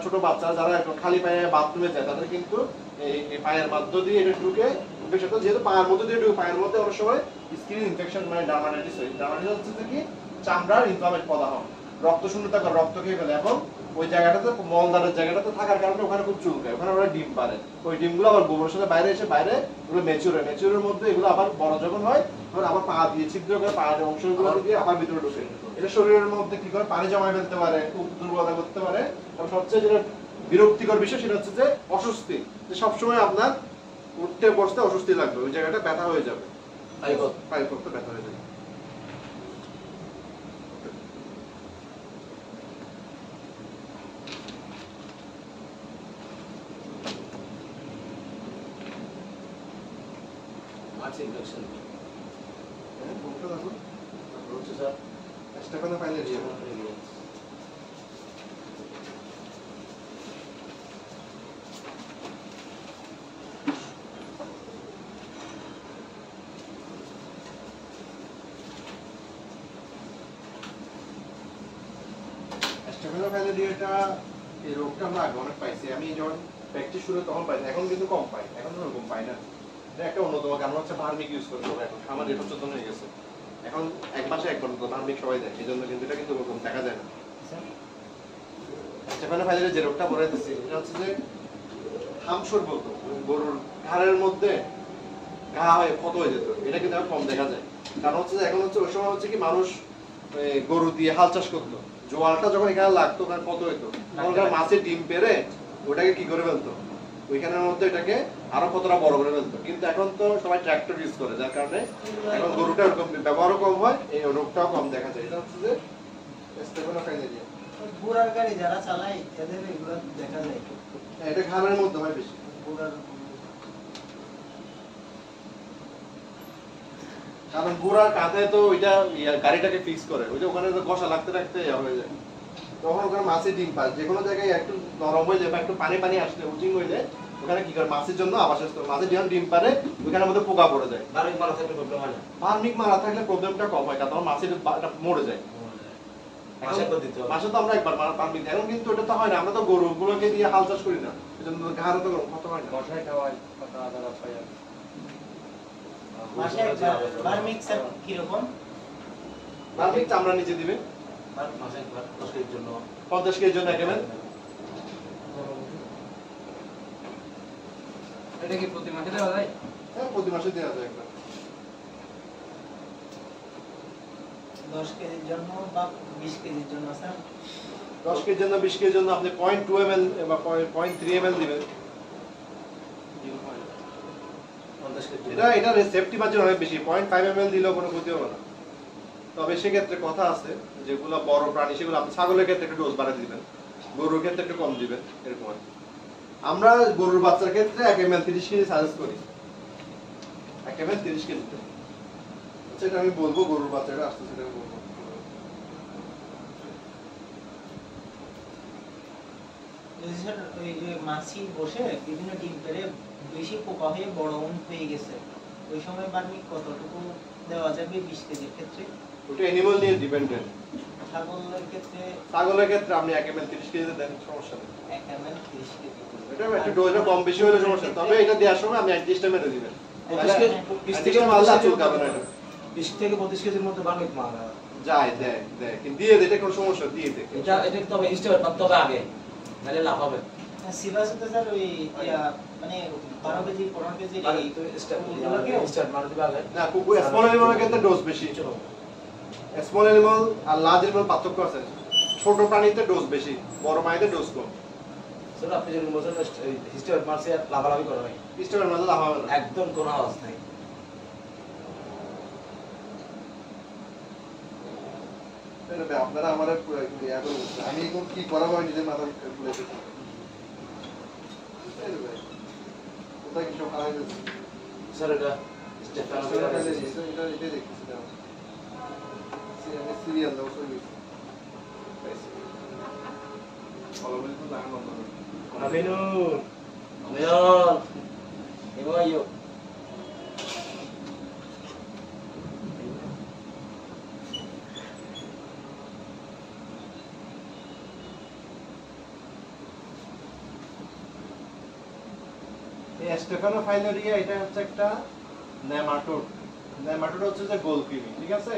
ছোট বাচ্চারা যারা খালি পায়ে বাথরুমে যায় তাদের কিন্তু এই পায়ের মধ্য দিয়ে এটা ঢুকে ইনফেকশন, যেহেতু পায়ের মধ্যে দিয়ে ঢুকে, পায়ের মধ্যে অনেক সময় স্কিন ইনফেকশন মানে ডার্মাটাইটিস হয়। ডার্মাটাইটিস হচ্ছে কি চামড়ার ইনফ্লামেট পদা হয়, রক্ত শূন্যতা করে, রক্ত খেয়ে ফেলে এবং ওই জায়গাটাতে মলদারের জায়গাটাতে থাকার কারণে ওখানে খুব চুলকায়, ওখানে ওরা ডিম পারে। ওই ডিমগুলো আবার গোবরের সাথে বাইরে এসে বাইরে ওগুলো ম্যাচিউরের মধ্যে এগুলো আবার বড় যখন হয় তখন আবার পা দিয়ে ছিদ্র করে পায়ের অংশগুলো দিয়ে আবার ভিতরে ঢুকে। এটা শরীরের মধ্যে কি করে পানি জমায় ফেলতে পারে, খুব দুর্বলতা করতে পারে। এবং সবচেয়ে যেটা বিরক্তিকর বিষয় সেটা হচ্ছে যে অস্বস্তি, যে সবসময় আপনার উঠতে বসতে অস্বস্তি লাগবে, ওই জায়গাটা ব্যথা হয়ে যাবে, পাইপথ ব্যথা হয়ে যাবে। ইনফেকশন হচ্ছে স্যার স্টেফানো ফাইলে দিয়ে স্টেফানো ফাইলে দিয়ে এটা এই রোগটা আমরা আগে অনেক পাইছি। আমি যখন প্র্যাকটিস শুরু তখন পাইছি, এখন কিন্তু কম পাই, এখন ওরকম পাই না। এটা একটা অন্যতম কারণ হচ্ছে ভার্মিক ইউজ করতে হবে, এখন আমার এটা সচেতন হয়ে গেছে, এখন এক মাসে একবার তো ভার্মিক সবাই দেয়, এই জন্য কিন্তু এটা কিন্তু ওরকম দেখা যায় না। স্টেফানো ফাইলের যে রোগটা বলাইতেছি এটা হচ্ছে যে হামসর বলতো, গরুর ঘাড়ের মধ্যে ঘা হয়ে ক্ষত হয়ে যেত, এটা কিন্তু এখন কম দেখা যায়। কারণ হচ্ছে যে এখন হচ্ছে ওই সময় হচ্ছে কি মানুষ গরু দিয়ে হাল চাষ করতো, জোয়ালটা যখন এখানে লাগতো ওখানে কত হইতো, তখন মাছের ডিম পেরে ওটাকে কি করে ফেলতো, ওইখানের মধ্যে এটাকে আরো কতটা বড় করে ফেলতো। কিন্তু এখন তো সবাই ট্রাক্টর ইউজ করে, যার কারণে এখন গরুটা এরকম ব্যবহারও কম হয়, এই রোগটাও কম দেখা যায়। এটা হচ্ছে যে স্টেফানো ফাইলেরিয়া। ঘোড়ার গাড়ি যারা চালায় এদের এগুলো দেখা যায়, এটা ঘাড়ের মধ্যে হয় বেশি। কারণ ঘোড়ার কাঁধে তো ওইটা গাড়িটাকে ফিক্স করে, ওই যে ওখানে তো ঘষা লাগতে লাগতে হয়ে যায়, তখন ওখানে মাছের ডিম পায়। যে কোনো জায়গায় একটু নরম হয়ে যায় বা একটু পানি আসলে উচিং হইলে ওখানে কি করে মাছের জন্য আবাসস্থল, মাছের যখন ডিম পারে ওইখানের মধ্যে পোকা পড়ে যায়। ভার্মিক মারা থাকলে প্রবলেমটা কম হয়, কারণ মাছের মরে যায়। মাসে তো আমরা একবার ভার্মিক দিই, এখন কিন্তু ওটা তো হয় না, আমরা তো গরুগুলোকে দিয়ে হাল চাষ করি না, এই জন্য ঘাড়ে তো কত হয় না, বসায় খাওয়াই কথা আদা পায়। মাসে একবার ভার্মিক স্যার কি রকম? ভার্মিক চামড়া নিচে দিবে মাসে একবার 10 কেজির জন্য 50 কেজির জন্য একেবারে। এটা কি প্রতি মাসে দেওয়া যায়? হ্যাঁ, প্রতি মাসে দেওয়া যায় একবার। 10 কেজির জন্য বা 20 কেজির জন্য স্যার? 10 কেজির জন্য 20 কেজির জন্য আপনি 0.2 ml বা 0.3 ml দিবেন। এটা সেফটি মার্জিন অনেক বেশি, 0.5 ml দিলেও কোনো ক্ষতি হবে না। তবে সেক্ষেত্রে কথা আছে, যেগুলো বড় প্রাণী সেগুলো আপনি ছাগলের ক্ষেত্রে একটু ডোজ বাড়াতে দিবেন, গরুর ক্ষেত্রে একটু কম দিবেন, এরকম। আমরা গরুর বাচ্চার ক্ষেত্রে 1 ml 30 কেজি সাজেস্ট করি, 1 ml 30 কেজি। সেটা আমি বলবো, গরুর বাচ্চাটা আসতে সেটা বলবো। যদি স্যার ওই যে মাছি বসে বিভিন্ন ডিম পেড়ে বেশি পোকা হয়ে বড় হয়ে গেছে, ওই সময় ভার্মিক কতটুকু দেওয়া যাবে 20 কেজির ক্ষেত্রে? ওটা অ্যানিমাল নিয়ে ডিপেন্ডেন্ট। ছাগলের ক্ষেত্রে ছাগলের ক্ষেত্রে আপনি 1 ml 30 কেজি দেন, সমস্যা নেই। 1 ml 30 কেজি করবে। এটা একটু ডোজটা কম বেশি হলে সমস্যা, তবে এটা দেওয়ার সময় আপনি অ্যাডজাস্টটা মেরে দিবেন। 25 কেজি 20 থেকে আল্লাহ চুলকাবে না এটা। 20 থেকে 25 কেজির মধ্যে বার্মিক মাল যায় দেয় কিন্তু দিয়ে দিতে কোনো সমস্যা, দিয়ে দে। এটা তবে ইনস্টল করতে হবে আগে, নাহলে লাভ হবে। সিবাসে তো স্যার ওই মানে 12 কেজি 15 কেজি আর এই তো স্টার্ট মার দিবে আগে। না কুকুর স্মল অ্যানিমালের ক্ষেত্রে ডোজ বেশি। স্মল অ্যানিমাল আর লার্জ অ্যানিমাল পার্থক্য আছে। ছোট প্রাণীতে ডোজ বেশি, বড় প্রাণীতে ডোজ কম। স্যার আপনি যদি বলছেন হিস্টোরি মারছে লাভালাভি করা হয়, স্টোরের মধ্যে লাভ হবে না। একদম কোনো আওয়াজ নাই। আপনারা আমার আমি এখন কি করাবো নিজের মাথায় খুলেছি। কোথায় কিছু খারাপ হয়েছে স্যার এটা সিরিয়াল দাও sorry Aminul. Aminul. Ibu ayo. Stefano filaria এটা হচ্ছে একটা নেমাটোড। নেমাটোড হচ্ছে যে গোলকৃমি, ঠিক আছে?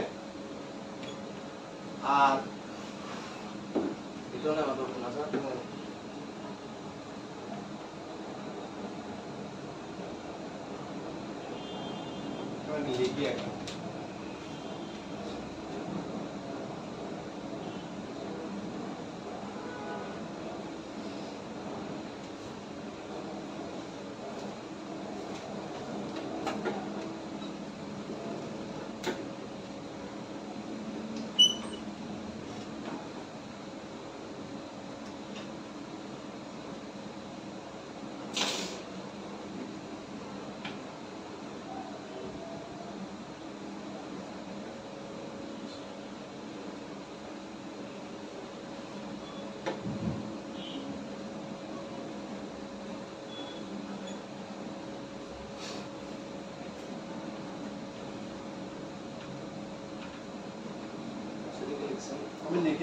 আর Itu nama tu nasa. আমি লিখি একটা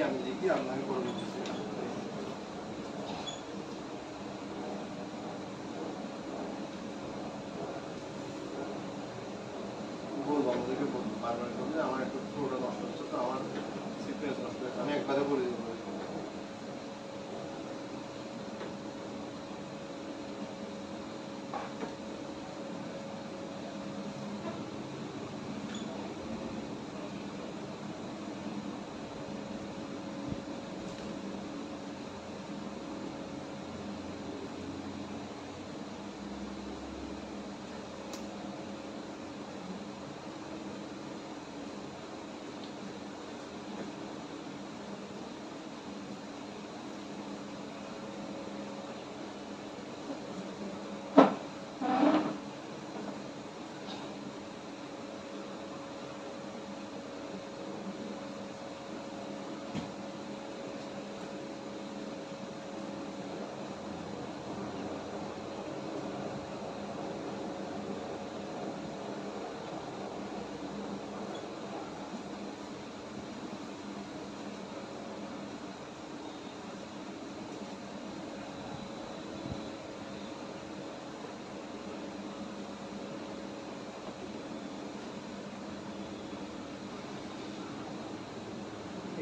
আমি লিখি আপনাকে করে দিচ্ছি। বলবো আমাদেরকে বলবো বারবার করলে আমার একটু পুরোটা নষ্ট হচ্ছে, তো আমার সিকোয়েন্স নষ্ট হচ্ছে, আমি একবারে বলে দেবো।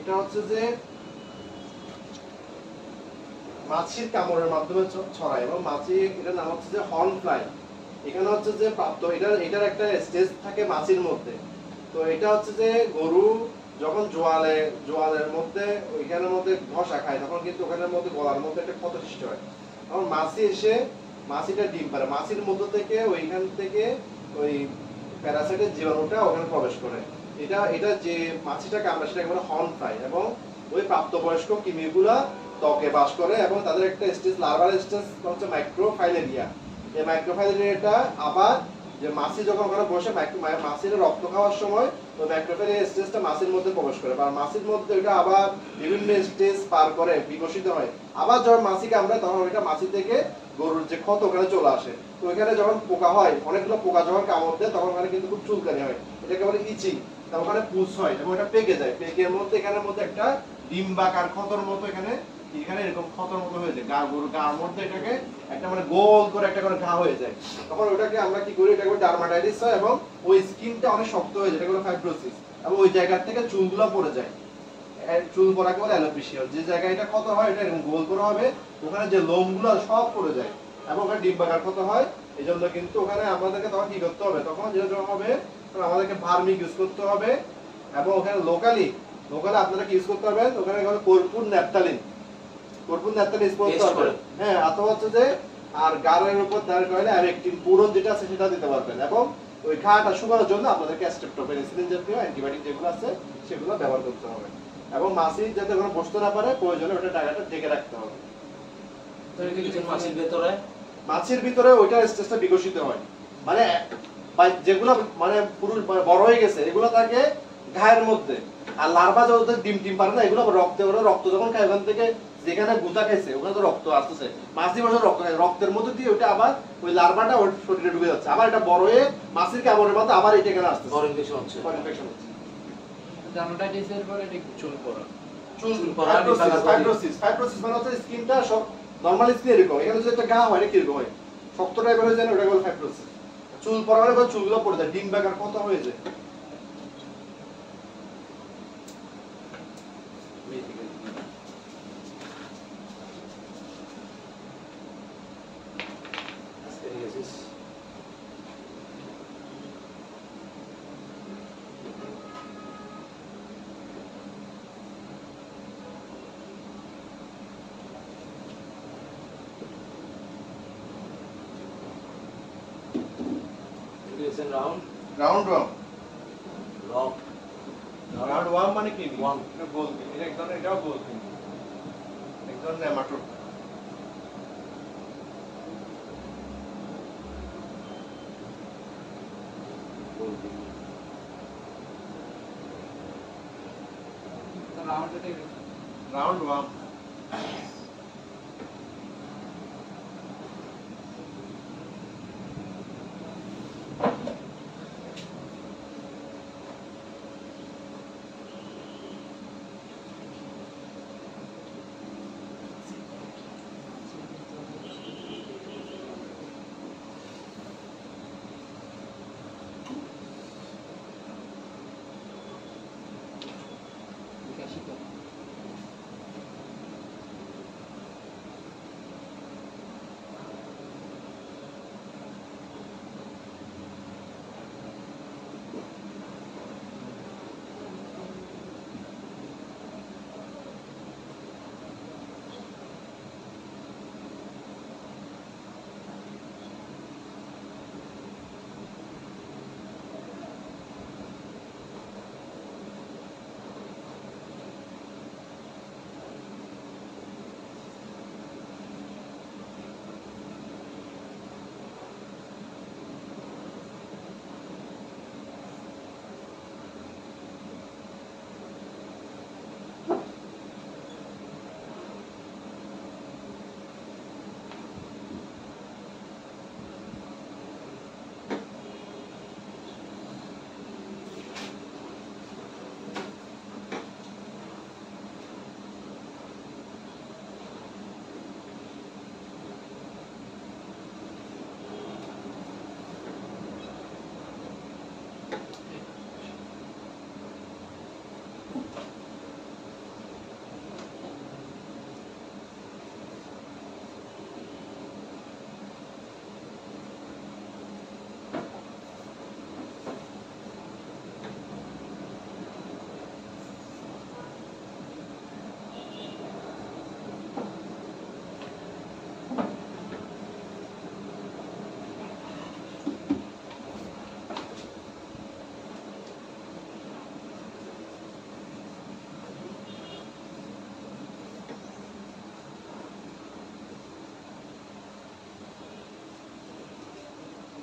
এটা হচ্ছে যে মাছির কামড়ের মাধ্যমে ছড়ায়, এবং মাছি এটার নাম হচ্ছে যে হর্ন ফ্লাই। এখানে হচ্ছে যে প্রাপ্ত এটার একটা স্টেজ থাকে মাছির মধ্যে। তো এটা হচ্ছে যে গরু যখন জোয়ালের মধ্যে ওইখানের মধ্যে ঘষা খায়, তখন কিন্তু ওখানের মধ্যে গলার মধ্যে একটা ক্ষত সৃষ্টি হয়। তখন মাছি এসে মাছিটা ডিম পারে, মাছির মধ্য থেকে ওইখান থেকে ওই প্যারাসাইটের জীবাণুটা ওখানে প্রবেশ করে। এটা যে মাছিটা কামড়ে সেটা একেবারে হর্ন ফ্লাই, এবং ওই প্রাপ্তবয়স্ক কৃমিগুলা ত্বকে বাস করে, এবং তাদের একটা স্টেজ লার্ভাল স্টেজ হচ্ছে মাইক্রোফাইলেরিয়া। এই মাইক্রোফাইলেরিয়াটা আবার যে মাছি যখন ওখানে বসে মাছির রক্ত খাওয়ার সময় ওই মাইক্রোফাইলেরিয়া স্টেজটা মাছির মধ্যে প্রবেশ করে, আর মাছির মধ্যে ওইটা আবার বিভিন্ন স্টেজ পার করে বিকশিত হয়। আবার যখন মাছি কামড়ে তখন ওইটা মাছি থেকে গরুর যে ক্ষত ওখানে চলে আসে। তো ওইখানে যখন পোকা হয়, অনেকগুলো পোকা যখন কামড় দেয় তখন ওখানে কিন্তু খুব চুলকানি হয়, এটাকে বলে ইচিং। তার ওখানে পুষ হয় এবং এটা পেকে যায়, পেকের মধ্যে এখানের মধ্যে একটা ডিম্বাকার ক্ষতর মতো এখানে এরকম ক্ষতর মতো হয়ে যায়, গরুর গার মধ্যে এটাকে একটা মানে গোল করে একটা করে ঘা হয়ে যায়। তখন ওটাকে আমরা কি করি, এটাকে ডার্মাটাইটিস হয় এবং ওই স্কিনটা অনেক শক্ত হয়ে যায়, এটা হলো ফাইব্রোসিস, এবং ওই জায়গা থেকে চুলগুলো পড়ে যায়। চুল পড়াকে বলে অ্যালোপেশিয়া। যে জায়গায় এটা ক্ষত হয় এটা এরকম গোল করে হবে, ওখানে যে লোমগুলো সব পড়ে যায় এবং ওখানে ডিম্বাকার ক্ষত হয়। এই জন্য কিন্তু ওখানে আমাদেরকে তখন কি করতে হবে, তখন যেটা হবে আমাদেরকে ভার্মিক ইউজ করতে হবে, এবং ওখানে লোকালি আপনারা কি ইউজ করতে হবে, ওখানে কর্পূর ন্যাপথালিন ইউজ করতে হবে। হ্যাঁ, অথবা হচ্ছে যে আর গাড়ের উপর দাঁড় করালে অ্যারেকটিন পুরন যেটা আছে সেটা দিতে পারবেন, এবং ওই ঘাটা শুকানোর জন্য আপনাদেরকে স্ট্রেপ্টোপেনিসিলিন জাতীয় অ্যান্টিবায়োটিক যেগুলো আছে সেগুলো ব্যবহার করতে হবে, এবং মাছি যাতে কোনো বসতে না পারে প্রয়োজনে ওটা জায়গাটা ঢেকে রাখতে হবে। মাছির ভিতরে ওইটা স্টেজটা বিকশিত হয়, মানে যেগুলো মানে পুরুষ বড় হয়ে গেছে এগুলো থাকে ঘায়ের মধ্যে, আর লার্ভা যখন ডিম পারে না এগুলো রক্ত যখন খায় ওখান থেকে যেখানে গুঁতা খাইছে ওখানে তো রক্ত আসতেছে, মাছি বছর রক্ত খায়, রক্তের মধ্যে দিয়ে ওইটা আবার ওই লার্ভাটা ওর শরীরে ঢুকে যাচ্ছে, আবার এটা বড় হয়ে মাছির কামড়ের মধ্যে আবার এটা এখানে আসতেছে, ইনফেকশন হচ্ছে। ডার্মাটাইটিসের পরে এটা চুল পড়া, ফাইব্রোসিস মানে হচ্ছে স্কিনটা সব নরমাল স্কিন এরকম, এখানে যদি একটা ঘা হয় এটা কিরকম হয়, শক্ত টাইপের হয়ে যায়, ওটা বলে ফাইব্রোসিস। চুল পড়া মানে চুলগুলো পড়ে যায়, ডিম্বাকার ক্ষত হয়ে যায়। রাউন্ড ওয়ার্ম মানে কি? এটা গোল, এটা এক ধরনের, এটাও গোল, এক ধরনের নেমাটোড। রাউন্ড ওয়ার্ম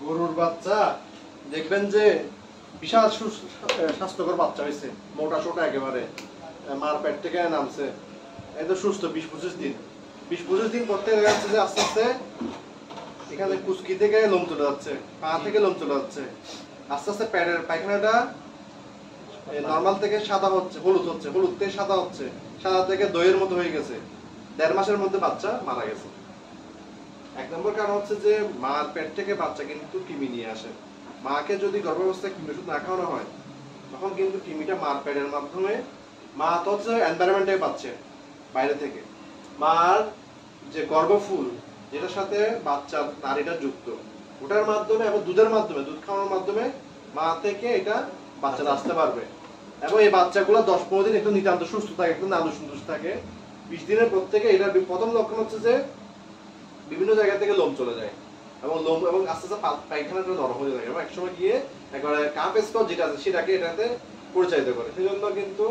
গরুর বাচ্চা দেখবেন যে বিশাল স্বাস্থ্যকর বাচ্চা হয়েছে, মোটা সোটা একেবারে, মার পেট থেকে নামছে, একদম সুস্থ 20-25 দিন, 20-25 দিন পর থেকে দেখা যাচ্ছে যে আস্তে আস্তে এখানে কুচকি থেকে লোম চলে যাচ্ছে, পা থেকে লোম চলে যাচ্ছে, আস্তে আস্তে প্যাডের পায়খানাটা নর্মাল থেকে সাদা হচ্ছে, হলুদ হচ্ছে, হলুদ থেকে সাদা হচ্ছে, সাদা থেকে দইয়ের মতো হয়ে গেছে। 1.5 মাসের মধ্যে বাচ্চা মারা গেছে। 1 নম্বর কারণ হচ্ছে যে মার পেট থেকে বাচ্চা কিন্তু কৃমি নিয়ে আসে। মাকে যদি গর্ভাবস্থায় কৃমি ওষুধ না খাওয়ানো হয় তখন কিন্তু কৃমিটা মার পেটের মাধ্যমে, মা তো হচ্ছে এনভায়রনমেন্টে পাচ্ছে বাইরে থেকে, মার যে গর্ভফুল যেটার সাথে বাচ্চার নারীটা যুক্ত ওটার মাধ্যমে এবং দুধের মাধ্যমে, দুধ খাওয়ানোর মাধ্যমে মা থেকে এটা বাচ্চাটা আসতে পারবে। এবং এই বাচ্চাগুলো 10-15 দিন একটু নিতান্ত সুস্থ থাকে, একটু নাদুস নুদুস থাকে। 20 দিনের পর থেকে এটার প্রথম লক্ষণ হচ্ছে যে বিভিন্ন জায়গা থেকে লোম চলে যায় এবং লোম এবং আস্তে আস্তে পায়খানাটা নরম হয়ে যায় এবং একসময় গিয়ে একবারে কাপ স্পট যেটা আছে সেটাকে এটাতে পরিচালিত করে। সেই জন্য কিন্তু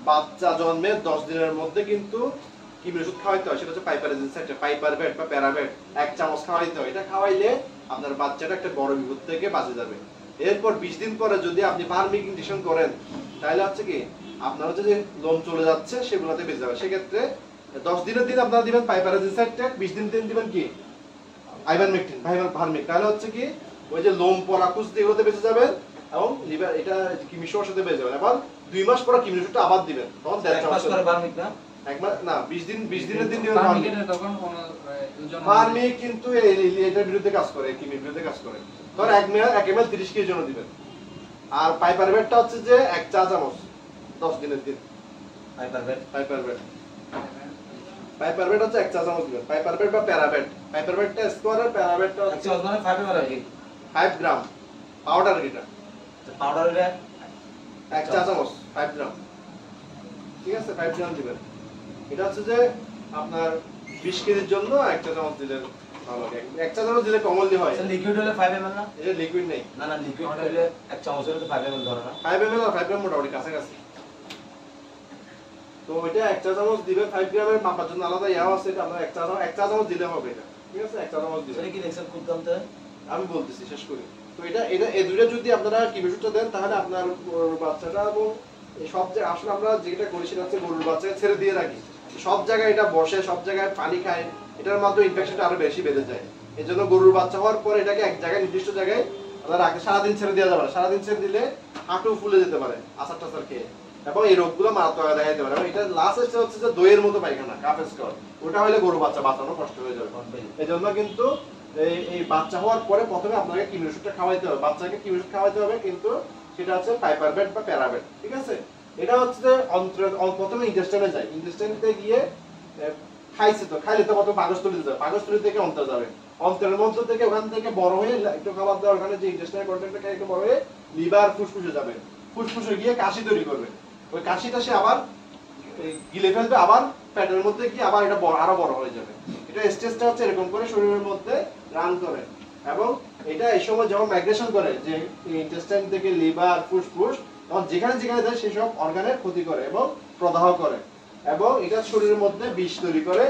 বাচ্চা জন্মের 10 দিনের মধ্যে কিন্তু কৃমির ওষুধ খাওয়াইতে হয়, সেটা হচ্ছে পাইপারভেট বা প্যারাভেট 1 চামচ খাওয়াইতে হয়। এটা খাওয়াইলে আপনার বাচ্চাটা একটা বড় বিপদ থেকে বাঁচে যাবে। এরপর 20 দিন পরে যদি আপনি ফার্মিং ইনজেকশন করেন তাহলে হচ্ছে কি আপনার হচ্ছে যে লোম চলে যাচ্ছে সেগুলোতে বেঁচে যাবে। সেক্ষেত্রে 10 দিনের দিন আপনারা দিবেন পাইপারাজিনসাইড, 20 দিন দিবেন কি আইভারমেকটিন, ভার্মিক। তাহলে হচ্ছে কি ওই যে লোম পরা কুচি এগুলোতে বেঁচে যাবেন এবং লিভার এটা কৃমির সাথে বেঁচে যাবেন। আবার 2 মাস পরে কৃমির ওষুধটা আবার দিবেন, তখন 1.5 চামচ করে ভার্মিক না, একবার না 20 দিনের দিন দিবেন ভার্মিক। তখন ভার্মিক কিন্তু এটার বিরুদ্ধে কাজ করে, কৃমির বিরুদ্ধে কাজ করে। ধর 1 ml 30 কেজির জন্য দিবেন। আর পাইপারভেটটা হচ্ছে যে 1 চা চামচ 10 দিনের দিন। পাইপারভেট হচ্ছে 1 চা চামচ দিবেন। পাইপারভেট বা প্যারাভেট, পাইপারভেটটা স্কোয়ার আর প্যারাভেটটা হচ্ছে 1 চামচ মানে 5 ml আর কি 5 গ্রাম পাউডার। এটা পাউডারে 1 চা চামচ 5 গ্রাম, ঠিক আছে 5 গ্রাম দিবেন। এটা হচ্ছে যে আপনার 20 কেজির জন্য 1 চা চামচ দিলে ভালো লাগে। 1 চা চামচ দিলে কমনলি হয়। লিকুইড হলে 5 ml না, এটা লিকুইড নেই, না না লিকুইড হলে 1 চামচ হলে তো 5 ml ধরে না, 5 ml আর 5 গ্রাম মোটামুটি কাছাকাছি। তো এটা 1 চা চামচ দিবে। 5 গ্রামের মাপার জন্য আলাদা ইয়াও আছে, এটা আমরা 1 চা চামচ দিলে হবে এটা, ঠিক আছে 1 চা চামচ দিলে। সেটা কি দেখছেন খুব দামতে আমি বলতেছি শেষ করি। তো এটা এই দুইটা যদি আপনারা কিমিশনটা দেন তাহলে আপনার বাচ্চাটা এবং সব জায়গায় আসলে আমরা যেটা করি সেটা হচ্ছে গরুর বাচ্চাকে ছেড়ে দিয়ে রাখি, সব জায়গায় এটা বসে, সব জায়গায় পানি খায়, এটার মাধ্যমে ইনফেকশনটা আরো বেশি বেড়ে যায়। এই জন্য গরুর বাচ্চা হওয়ার পর এটাকে এক জায়গায় নির্দিষ্ট জায়গায় আপনারা রাখে, সারাদিন ছেড়ে দেওয়া যাবে না। সারাদিন ছেড়ে দিলে হাঁটু ফুলে যেতে পারে আচার টাচার খেয়ে এবং এই রোগগুলো মারাত্মক দেখা যেতে পারে। এবং এটা লাস্ট স্টেজ হচ্ছে যে দইয়ের মতো পায়খানা, কাপ স্কোর, ওটা হলে গরু বাচ্চা বাঁচানো কষ্ট হয়ে যাবে। এই জন্য কিন্তু এই বাচ্চা হওয়ার পরে প্রথমে আপনাকে কৃমির ওষুধটা খাওয়াইতে হবে, বাচ্চাকে কৃমির ওষুধ খাওয়াইতে হবে, কিন্তু সেটা হচ্ছে পাইপারভেট বা প্যারাভেট, ঠিক আছে। এটা হচ্ছে যে প্রথমে ইন্টেস্টাইনে যায়, ইন্টেস্টাইনে গিয়ে খাইছে তো খাইলে তো কত পাকস্থলীতে যাবে, পাকস্থলী থেকে অন্তর যাবে, অন্তরের মধ্যে থেকে ওখান থেকে বড় হয়ে একটু খাবার দেওয়ার ওখানে যে ইন্টেস্টাইন কন্টেন্টটা খাই একটু বড় হয়ে লিভার ফুসফুসে যাবে, ফুসফুসে গিয়ে কাশি তৈরি করবে, ওই কাশিটা সে আবার গিলে ফেলবে, আবার পেটের মধ্যে গিয়ে আবার এটা আরো বড় হয়ে যাবে। এটা স্টেজটা হচ্ছে এরকম করে শরীরের মধ্যে রান করে এবং এটা এই সময় যখন মাইগ্রেশন করে যে ইন্টেস্টাইন থেকে লিভার ফুসফুস, তখন যেখানে যেখানে যায় সেসব অর্গানের ক্ষতি করে এবং প্রদাহ করে এবং এটা শরীরের মধ্যে বিষ তৈরি করে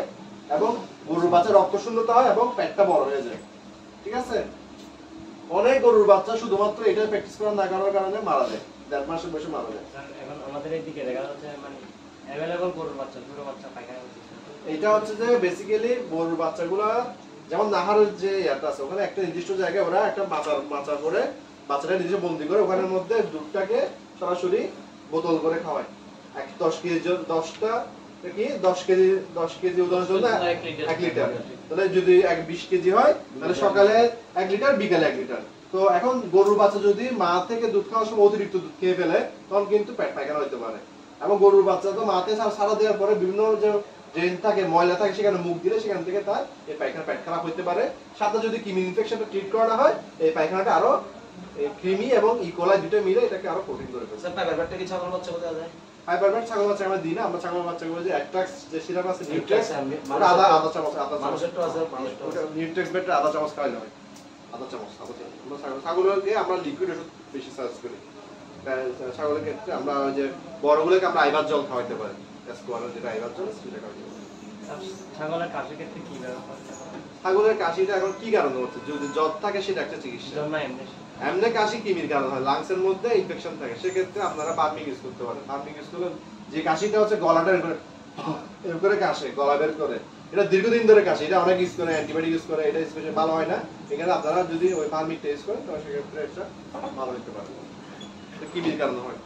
এবং গরুর বাচ্চা রক্ত শূন্যতা হয় এবং পেটটা বড় হয়ে যায়, ঠিক আছে। অনেক গরুর বাচ্চা শুধুমাত্র এটা প্র্যাকটিস করা না করার কারণে মারা যায়, 1.5 মাসের বয়সে মারা যায়। এখন আমাদের এইদিকে দেখা যাচ্ছে মানে অ্যাভেলেবল গরুর বাচ্চা, ছোট বাচ্চা পায়খানা করতেছে। এটা হচ্ছে যে বেসিক্যালি গরুর বাচ্চাগুলা যেমন নাহারের যে ইয়াটা আছে ওখানে একটা নির্দিষ্ট জায়গায় ওরা একটা মাচা করে বাচ্চাটা নিজে বন্দি করে ওখানের মধ্যে দুধটাকে সরাসরি বোতল করে খাওয়ায়। 10 কেজি 10 কেজি উদাহরণের জন্য 1 লিটার, তাহলে যদি 20 কেজি হয় তাহলে সকালে 1 লিটার, বিকালে 1 লিটার। তো এখন গরুর বাচ্চা যদি মা থেকে দুধ খাওয়ার সময় অতিরিক্ত দুধ খেয়ে ফেলে তখন কিন্তু পেট পায়খানা হতে পারে এবং গরুর বাচ্চা তো মাতে সারা দেওয়ার পরে বিভিন্ন যে ড্রেন থাকে, ময়লা থাকে, সেখানে মুখ দিলে সেখান থেকে তার এই পায়খানা পেট খারাপ হতে পারে। সাথে যদি কৃমি ইনফেকশনটা ট্রিট করা না হয় এই পায়খানাটা আরো কৃমি এবং ইকোলাই দুটো মিলে এটাকে আরো কঠিন করে ফেলবে। স্যার পাইপারভেটটা কি ছাগল বাচ্চা কোথায় যায়? পাইপারভেট ছাগল বাচ্চা আমরা দিই না, আমরা ছাগল বাচ্চাগুলো যে অ্যাট্রাক্স যে সিরাপ আছে নিউট্রেক্স, মানে আধা চামচ মানুষের তো আছে, ওটা নিউট্রেক্স বেটার আধা চামচ খাওয়াই হবে, আধা চামচ। আমরা ছাগলকে আমরা লিকুইড ওষুধ বেশি সার্চ করি। ছাগলের ক্ষেত্রে আমরা ওই যে বড়গুলোকে আমরা আইবার জল খাওয়াইতে পারি, স্কোয়ারের যেটা আইবার জল সেটা খাওয়াইতে পারি। ছাগলের কাশির ক্ষেত্রে কি ব্যবস্থা? ছাগলের কাশিটা এখন কি কারণে হচ্ছে? যদি জ্বর থাকে সেটা একটা চিকিৎসা, এমনি কাশি কৃমির কারণে হয়, লাংসের মধ্যে ইনফেকশন থাকে, সেক্ষেত্রে আপনারা বার্মিং ইউজ করতে পারেন। বার্মিং ইউজ করলে যে কাশিটা হচ্ছে গলাটা এর করে কাশে, গলা বের করে, এটা দীর্ঘদিন ধরে কাশি, এটা অনেক ইউজ করে, অ্যান্টিবায়োটিক ইউজ করে, এটা স্পেশালি ভালো হয় না। এখানে আপনারা যদি ওই ফার্মিক টেস্ট করেন তাহলে সেক্ষেত্রে এটা ভালো হতে পারে। এটা কিডনির কারণে হয়।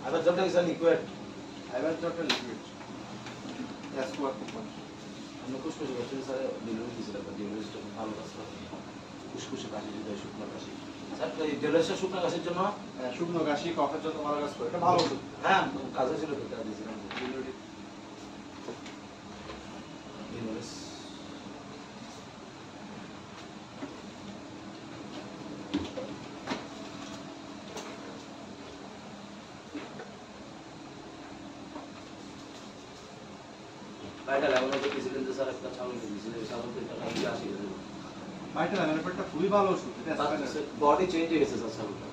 আবার জলটা কি স্যার লিকুইড? আইবার জটটা লিকুইড অ্যাসকুয়ার কোম্পানি। আমরা কুসকুসে বলছি স্যার ডেলিভারি দিয়েছিলাম, ডেলিভারিটা খুব ভালো কাজ করে। কুসকুসে কাশি যদি হয়, শুকনো কাশি। স্যার এই ডেলিভারিটা শুকনো কাশির জন্য, শুকনো কাশি কফের জন্য ভালো কাজ করে, এটা ভালো ওষুধ। হ্যাঁ কাজ হয়েছিল তো, কাজ দিয়েছিলাম ডেলিভারি। বাইটা লাগানো যে দিয়েছিলেন যে স্যার একটা ছাগল দিয়েছিলেন, ছাগলকে একটা কাশি আসি ভাইটাল অ্যামিনোপেটটা খুবই ভালো ওষুধ, এটা অ্যাসপাইনার। বডি চেঞ্জ হয়ে গেছে স্যার ছাগলটা।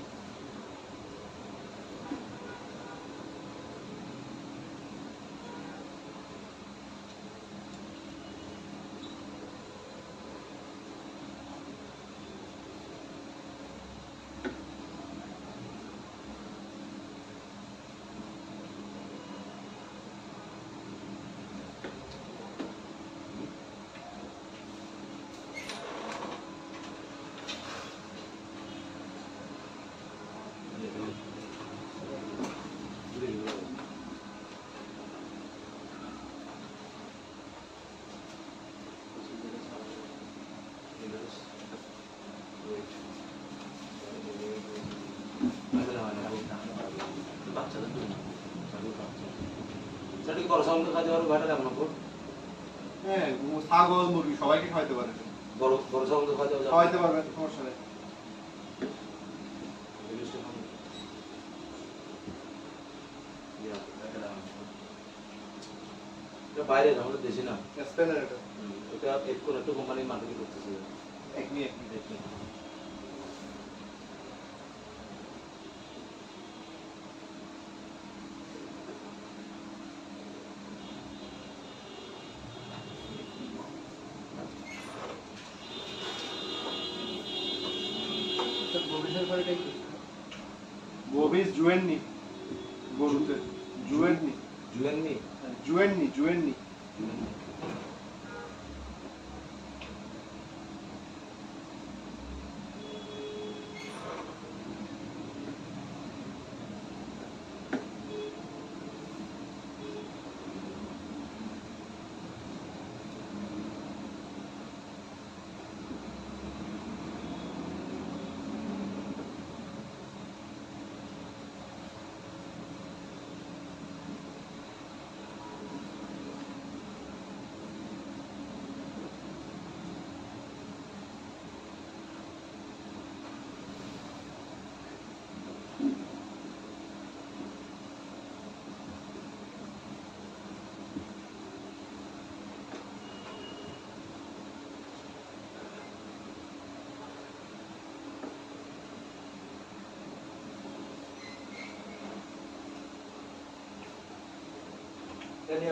সেটা কি বড় ছাগলকে খাওয়াতে পারবো? বাইটা লাগানো হ্যাঁ, ছাগল মুরগি সবাইকে খাওয়াতে পারে, বড় বড় ছাগলকে খাওয়াতে পারবো? খাওয়াতে পারবে, সমস্যা নেই। এটা বাইরে আমাদের দেশে না, অ্যাসপাইনার এটা এটা কোন একটা কোম্পানির মার্কেটিং করতেছে। Acne acne. গোবিস জুয়েননি, গরুতে জুয়েননি, জুয়েননি জুয়েননি, জুয়েননি।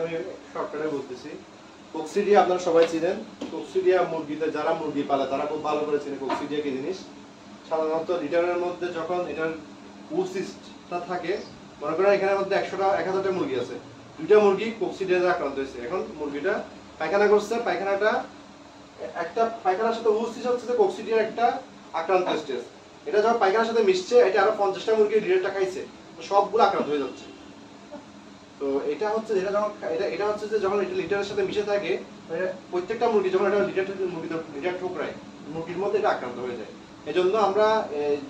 আমি শর্টকাটে বলতেছি, কোকসিডিয়া আপনারা সবাই চিনেন। কোকসিডিয়া মুরগিতে যারা মুরগি পালে তারা খুব ভালো করে চিনে কোকসিডিয়া কি জিনিস। সাধারণত লিটারের মধ্যে যখন এটার উসিস্টটা থাকে, মনে করেন এখানের মধ্যে 1000টা মুরগি আছে, 2টা মুরগি কোকসিডিয়াতে আক্রান্ত হয়েছে। এখন মুরগিটা পায়খানা করছে, পায়খানাটা একটা পায়খানার সাথে উসিস্ট হচ্ছে যে কোকসিডিয়ার একটা আক্রান্ত স্টেজ। এটা যখন পায়খানার সাথে মিশছে, এটা আরো 50টা মুরগি লিটারটা খাইছে, তো সবগুলো আক্রান্ত হয়ে যাচ্ছে। তো এটা হচ্ছে যেটা যখন এটা হচ্ছে যে যখন এটা লিটারের সাথে মিশে থাকে, প্রত্যেকটা মুরগি যখন এটা লিটার ঠোকরায়, মুরগির মধ্যে এটা আক্রান্ত হয়ে যায়। এজন্য আমরা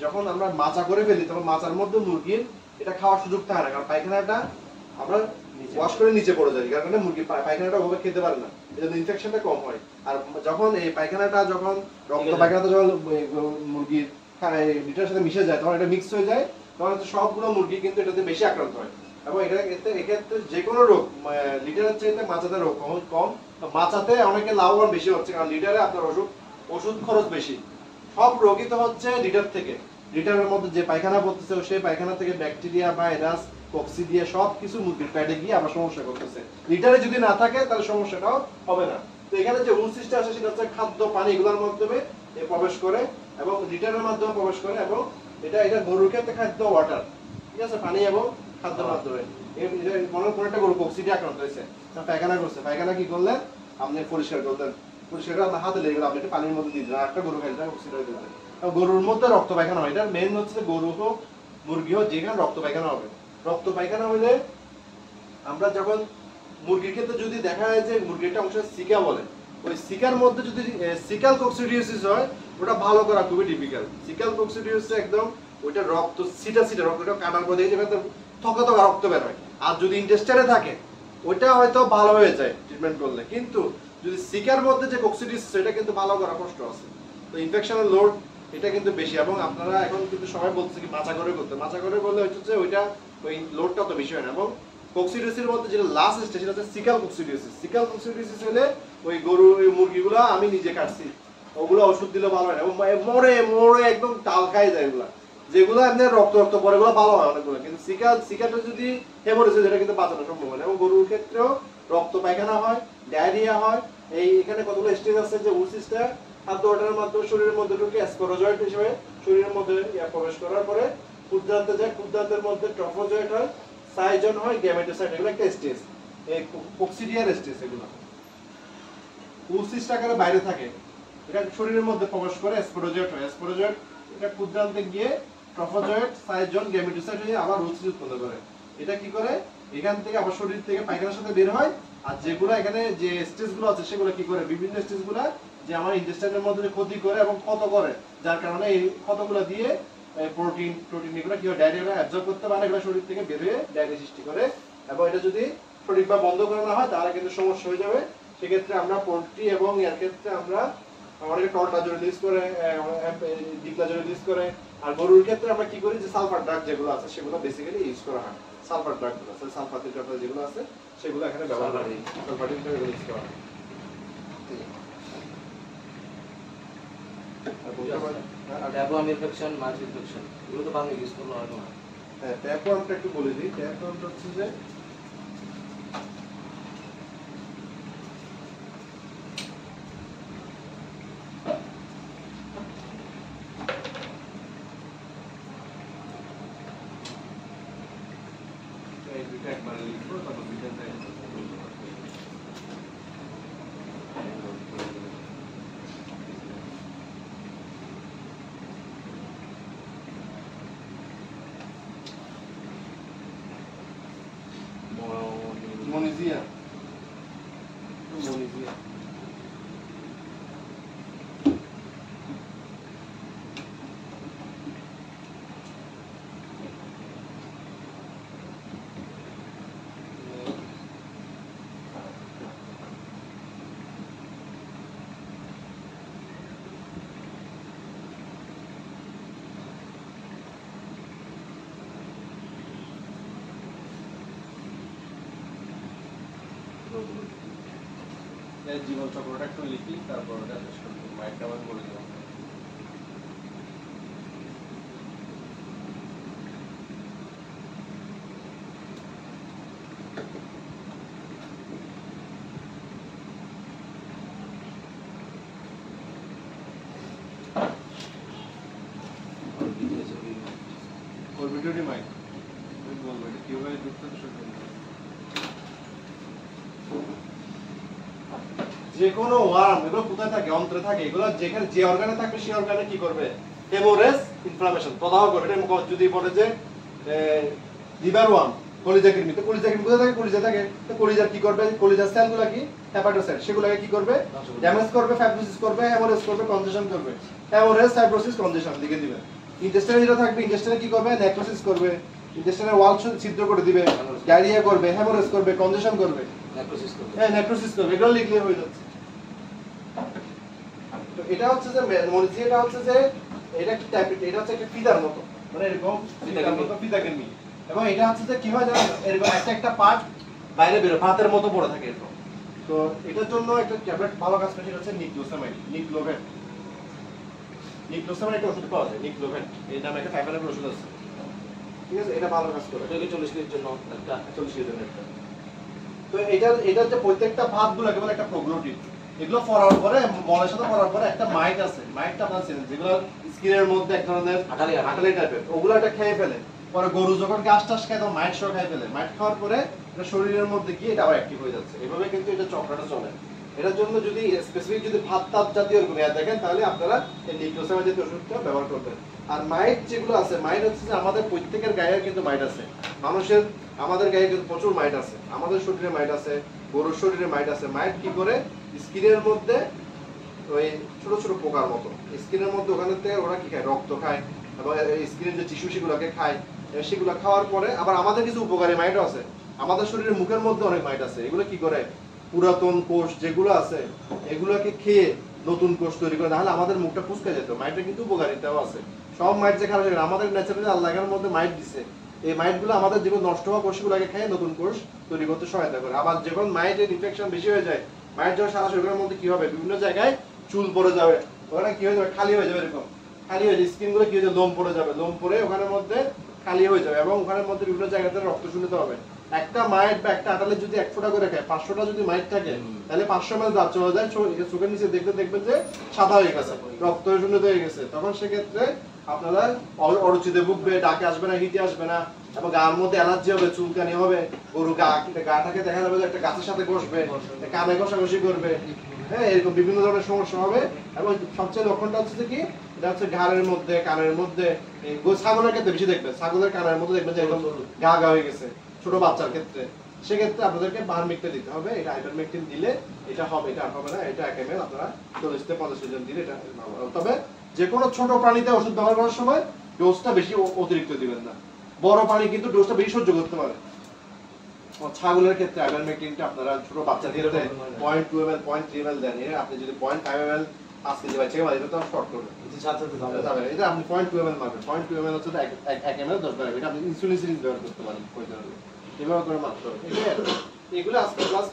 যখন আমরা মাচা করে ফেলি, তখন মাচার মধ্যে মুরগির এটা খাওয়ার সুযোগ থাকে না, কারণ পায়খানাটা আমরা ওয়াশ করে নিচে পড়ে যায়, কারণ মুরগি পায়খানাটা ওভাবে খেতে পারে না, এজন্য ইনফেকশনটা কম হয়। আর যখন এই পায়খানাটা যখন রক্ত পায়খানাটা যখন মুরগির লিটারের সাথে মিশে যায়, তখন এটা মিক্স হয়ে যায়, তখন সবগুলো মুরগি কিন্তু এটাতে বেশি আক্রান্ত হয়। এবং এক্ষেত্রে যে কোনো রোগ লিটারের চাইতে মাচাতে রোগ কম। মাচাতে অনেকে লাভবান বেশি হচ্ছে, কারণ লিটারে আপনার ওষুধ খরচ বেশি। সব রোগই তো হচ্ছে লিটার থেকে, লিটারের মধ্যে যে পায়খানা পড়তেছে সেই পায়খানা থেকে ব্যাকটেরিয়া, ভাইরাস, কক্সিডিয়া সব কিছু মুরগির পেটে গিয়ে আবার সমস্যা করতেছে। লিটারে যদি না থাকে তাহলে সমস্যাটাও হবে না। তো এখানে যে উচ্ছিষ্ট আসে সেটা হচ্ছে খাদ্য, পানি এগুলোর মাধ্যমে প্রবেশ করে এবং লিটারের মাধ্যমে প্রবেশ করে এবং এটা গরুর ক্ষেত্রে খাদ্য ওয়াটার, ঠিক আছে, পানি এবং খাদ্যের মাধ্যমে। এটা মনে করে একটা গরু কক্সিডি আক্রান্ত হয়েছে, পায়খানা করছে, পায়খানা কি করলেন আপনি পরিষ্কার করতেন, পরিষ্কার করে আপনার হাতে লেগে গেল, আপনি একটু পানির মধ্যে দিয়ে দিলেন, একটা গরু খাইলে কক্সিডি হয়ে দিলেন। গরুর মধ্যে রক্ত পায়খানা হয়, এটা মেন হচ্ছে গরু হোক মুরগি হোক যেখানে রক্ত পায়খানা হবে। রক্ত পায়খানা হইলে আমরা যখন মুরগির ক্ষেত্রে যদি দেখা যায় যে মুরগির একটা অংশ সিকা বলে, ওই সিকার মধ্যে যদি সিকাল কক্সিডিওসিস হয় ওটা ভালো করা খুবই ডিফিকাল্ট। সিকাল কক্সিডিওসিস একদম ওইটা রক্ত সিটা রক্তটা কাটার পর দেখে যেখানে থকা থকা রক্ত বের হয়, আর যদি ইন্টেস্টাইনে থাকে ওইটা হয়তো ভালো হয়ে যায় ট্রিটমেন্ট করলে, কিন্তু যদি সিকার মধ্যে যে কক্সিডিওসিস এটা কিন্তু ভালো করা কষ্ট আছে। তো ইনফেকশনের লোড এটা কিন্তু বেশি, এবং আপনারা এখন কিন্তু সবাই বলছে কি মাচা করে করতে, মাচা করে করলে হচ্ছে ওইটা ওই লোডটা তো বেশি হয় না। এবং কক্সিডিওসিসের মধ্যে যেটা লাস্ট স্টেজ সেটা হচ্ছে সিকাল কক্সিডিওসিস। সিকাল কক্সিডিওসিস হলে ওই গরু ওই মুরগিগুলো আমি নিজে কাটছি, ওগুলো ওষুধ দিলে ভালো হয় না, মরে মরে একদম টাল খাই যায় এগুলা, যেগুলো আপনার রক্ত রক্ত পরে এগুলো ভালো হয় অনেকগুলো, কিন্তু সিকালটা যদি হেমোরেজিস এটা কিন্তু বাঁচানো সম্ভব হয় না। এবং গরুর ক্ষেত্রেও রক্ত পায়খানা হয়, ডায়রিয়া হয়। এখানে কতগুলো স্টেজ আছে যে উসিসটা খাদ্য ওঠার মাধ্যমে শরীরের মধ্যে ঢুকে স্পোরোজয়েড হিসেবে শরীরের মধ্যে প্রবেশ করার পরে ক্ষুদ্রান্তে যায়, ক্ষুদ্রান্তের মধ্যে ট্রফোজয়েড হয়, সাইজন হয়, গ্যামেটোসাইট, এগুলো একটা স্টেজ, এই কক্সিডিয়ার স্টেজ। এগুলো উসিসটা আকারে বাইরে থাকে, এটা শরীরের মধ্যে প্রবেশ করে স্পোরোজয়েড হয়, স্পোরোজয়েড এটা ক্ষুদ্রান্তে গিয়ে ট্রফোজয়েড, সাইজন, গ্যামেটোসাইট হয়ে আবার উসিস উৎপন্ন করে। এটা কি করে এখান থেকে আবার শরীর থেকে পায়খানার সাথে বের হয়, আর যেগুলো এখানে যে স্টেজগুলো আছে সেগুলো কি করে বিভিন্ন স্টেজগুলো যে আমার ইন্টেস্টাইনের মধ্যে ক্ষতি করে এবং ক্ষত করে, যার কারণে এই ক্ষতগুলো দিয়ে প্রোটিন এগুলো কি হয় ডায়রিয়া অ্যাবজর্ব করতে পারে, এগুলো শরীর থেকে বের হয়ে ডায়রিয়া সৃষ্টি করে। এবং এটা যদি সঠিকভাবে বন্ধ করা না হয় তাহলে কিন্তু সমস্যা হয়ে যাবে। সেক্ষেত্রে আমরা পোল্ট্রি এবং এর ক্ষেত্রে আমরা অনেকে টলটাজল রিলিজ করে, ডিক্লাজল রিলিজ করে। আর গরুর ক্ষেত্রে আমরা কি করি যে সালফার ড্রাগ যেগুলো আছে সেগুলো বেসিক্যালি ইউজ করা হয়, সালফার ড্রাগগুলো আছে, সালফাতিক যেগুলো আছে সেগুলো এখানে ব্যবহার করা হয়, সালফাটিক ইউজ করা হয়। ট্যাপওয়ার্ম ইনফেকশন, মাউথ ইনফেকশন এগুলো তো বাংলা ইউজ করলে হয় না। হ্যাঁ, ট্যাপওয়ার্মটা একটু বলে দিই। ট্যাপওয়ার্মটা হচ্ছে যে এই দুইটা একবারে লিখবো, তারপর দুইটা মনিজিয়া জীবন চক্রটা একটু লিখি, তারপর ওটা শেষ করবো, মাইকটা আমি বলে দেবো। ওর ভিডিওটি মাইক আমি বলবো এটা কিভাবে যুক্ত তো শুরু করবো। যে কোনো ওয়ার্ম এগুলো কোথায় থাকে, অন্ত্রে থাকে, এগুলো যেখানে যে অর্গানে থাকবে সেই অর্গানে কি করবে হেমোরেজ ইনফ্লামেশন প্রদাহ করবে। এটা যদি বলে যে লিভার ওয়ার্ম, কলিজা কৃমি, তো কলিজা কৃমি কোথায় থাকে, কলিজা থাকে, তো কলিজার কি করবে, কলিজার সেলগুলো কি হেপাটোসাইট, সেগুলোকে কি করবে ড্যামেজ করবে, ফাইব্রোসিস করবে, হেমোরেজ করবে, কনজেশন করবে। হেমোরেজ, ফাইব্রোসিস, কনজেশন লিখে দিবে। ইন্টেস্টাইনে যেটা থাকবে, ইন্টেস্টাইনে কি করবে নেক্রোসিস করবে, ইন্টেস্টাইনের ওয়াল ছিদ্র করে দিবে, ডায়রিয়া করবে, হেমোরেজ করবে, কনজেশন করবে, নেক্রোসিস করবে। এগুলো লিখলে হয়ে যাচ্ছে। তো এটা হচ্ছে যে মনিজিয়াটা হচ্ছে যে এটা একটা ট্যাবলেট, এটা হচ্ছে একটা ফিদার মতো, মানে এরকম ফিদার মতো ফিদাকেমি। এবং এটা হচ্ছে যে কি হয় জানেন, এরকম একটা পার্ট বাইরে বের হয়, ভাতের মতো পড়ে থাকে এরকম। তো এটার জন্য একটা ট্যাবলেট ভালো কাজ করে, সেটা হচ্ছে নিক্লোসামাইড, নিক্লোভেন একটা ওষুধ পাওয়া যায়, নিক্লোভেন এই নামে একটা ফাইবারের ওষুধ আছে, ঠিক আছে, এটা ভালো কাজ করে। 40 কেজির জন্য একটা 40 কেজির জন্য একটা। তো এটার যে প্রত্যেকটা ভাতগুলোকে বলে একটা প্রোগ্লোটিড, এগুলো পরার পরে মলের সাথে পরার পরে একটা মাইট আছে, মাইটটা আপনারা চেনেন, যেগুলো স্কিনের মধ্যে এক ধরনের আঠালি টাইপের, ওগুলো একটা খেয়ে ফেলে। পরে গরু যখন ঘাস টাস খায় তখন মাইট সহ খাই ফেলে, মাইট খাওয়ার পরে এটা শরীরের মধ্যে গিয়ে এটা আবার অ্যাক্টিভ হয়ে যাচ্ছে। এভাবে কিন্তু এটা চক্রটা চলে। এটার জন্য যদি স্পেসিফিক যদি ভাত তাপ জাতীয় এরকম দেখেন, তাহলে আপনারা এই নিক্লোসামাইড জাতীয় ওষুধটা ব্যবহার করবেন। আর মাইট যেগুলো আছে, মাইট হচ্ছে যে আমাদের প্রত্যেকের গায়ে কিন্তু মাইট আছে, মানুষের আমাদের গায়ে কিন্তু প্রচুর মাইট আছে, আমাদের শরীরে মাইট আছে, গরুর শরীরে মাইট আছে। মাইট কি করে স্কিনের মধ্যে ওই ছোট ছোট পোকার মতো স্কিনের মধ্যে, ওখানে থেকে ওরা কি খায়, রক্ত খায় এবং স্কিনের যে টিস্যু সেগুলোকে খায়। সেগুলো খাওয়ার পরে আবার আমাদের কিছু উপকারী মাইটও আছে, আমাদের শরীরের মুখের মধ্যে অনেক মাইট আছে। এগুলো কি করে পুরাতন কোষ যেগুলো আছে এগুলোকে খেয়ে নতুন কোষ তৈরি করে, নাহলে আমাদের মুখটা ফুসকে যেত। মাইটের কিন্তু উপকারিতাও আছে। সব মাইট যে খারাপ, আমাদের ন্যাচারালি আল্লাহর মধ্যে মাইট দিছে, এই মাইটগুলো আমাদের যেগুলো নষ্ট হওয়া কোষগুলোকে খেয়ে নতুন কোষ তৈরি করতে সহায়তা করে। আবার যখন মাইটের ইনফেকশন বেশি হয়ে যায়, মাইট যখন সারা শরীরের মধ্যে কি হবে, বিভিন্ন জায়গায় চুল পড়ে যাবে, ওখানে কি হয়ে যাবে, খালি হয়ে যাবে, এরকম খালি হয়ে যাবে, স্কিন গুলো কি হয়ে যাবে, লোম পড়ে যাবে, লোম পড়ে ওখানের মধ্যে খালি হয়ে যাবে এবং ওখানের মধ্যে বিভিন্ন জায়গাতে রক্ত শূন্যতা হবে। একটা মাইট বা একটা আটালে যদি 1 ফোঁটা করে খায়, 500টা যদি মাইট থাকে, তাহলে 500 ml দাঁত চলে যায়, চোখের নিচে দেখবেন যে সাদা হয়ে গেছে, রক্ত শূন্যতা হয়ে গেছে। তখন সেক্ষেত্রে আপনারা অরুচিতে ভুগবে, ডাকে আসবে না, হিটে আসবে না, এবং গার মধ্যে অ্যালার্জি হবে, চুলকানি হবে, গরু গাটাকে দেখা যাবে যে একটা গাছের সাথে বসবে, কানে ঘষাঘষি করবে, হ্যাঁ, এরকম বিভিন্ন ধরনের সমস্যা হবে। এবং সবচেয়ে লক্ষণটা হচ্ছে যে কি, এটা হচ্ছে ঘাড়ের মধ্যে, কানের মধ্যে, ছাগলের ক্ষেত্রে বেশি দেখবেন, ছাগলের কানের মধ্যে দেখবেন যে একদম গা হয়ে গেছে ছোট বাচ্চার ক্ষেত্রে। সেক্ষেত্রে আপনাদেরকে বারমেকটিন দিতে হবে। এটা আইভারমেকটিন দিলে এটা হবে, এটা আর হবে না। এটা 1 ml আপনারা 40 থেকে 50 জন দিলে এটা ভালো। তবে যে কোনো ছোট প্রাণীতে ওষুধ ব্যবহার করার সময় ডোজটা বেশি অতিরিক্ত দিবেন না, বড় প্রাণী কিন্তু ডোজটা বেশি সহ্য করতে পারে। ছাগলের ক্ষেত্রে আইভারমেকটিনটা আপনারা ছোট বাচ্চাদের ক্ষেত্রে 0.2 ml 0.3 ml দেন। আপনি যদি 0.5 ml 5 কেজি বাচ্চাকে মারবেন, এটা তো শর্ট করবে, এটা আপনি 0.2 ml মারবেন। 0.2 ml হচ্ছে 1 ml 10 বার। এটা আপনি ইনসুলিন সিরিজ ব্যবহার করতে পারেন, এভাবে করে মারতে হবে। এগুলো আজকে ক্লাস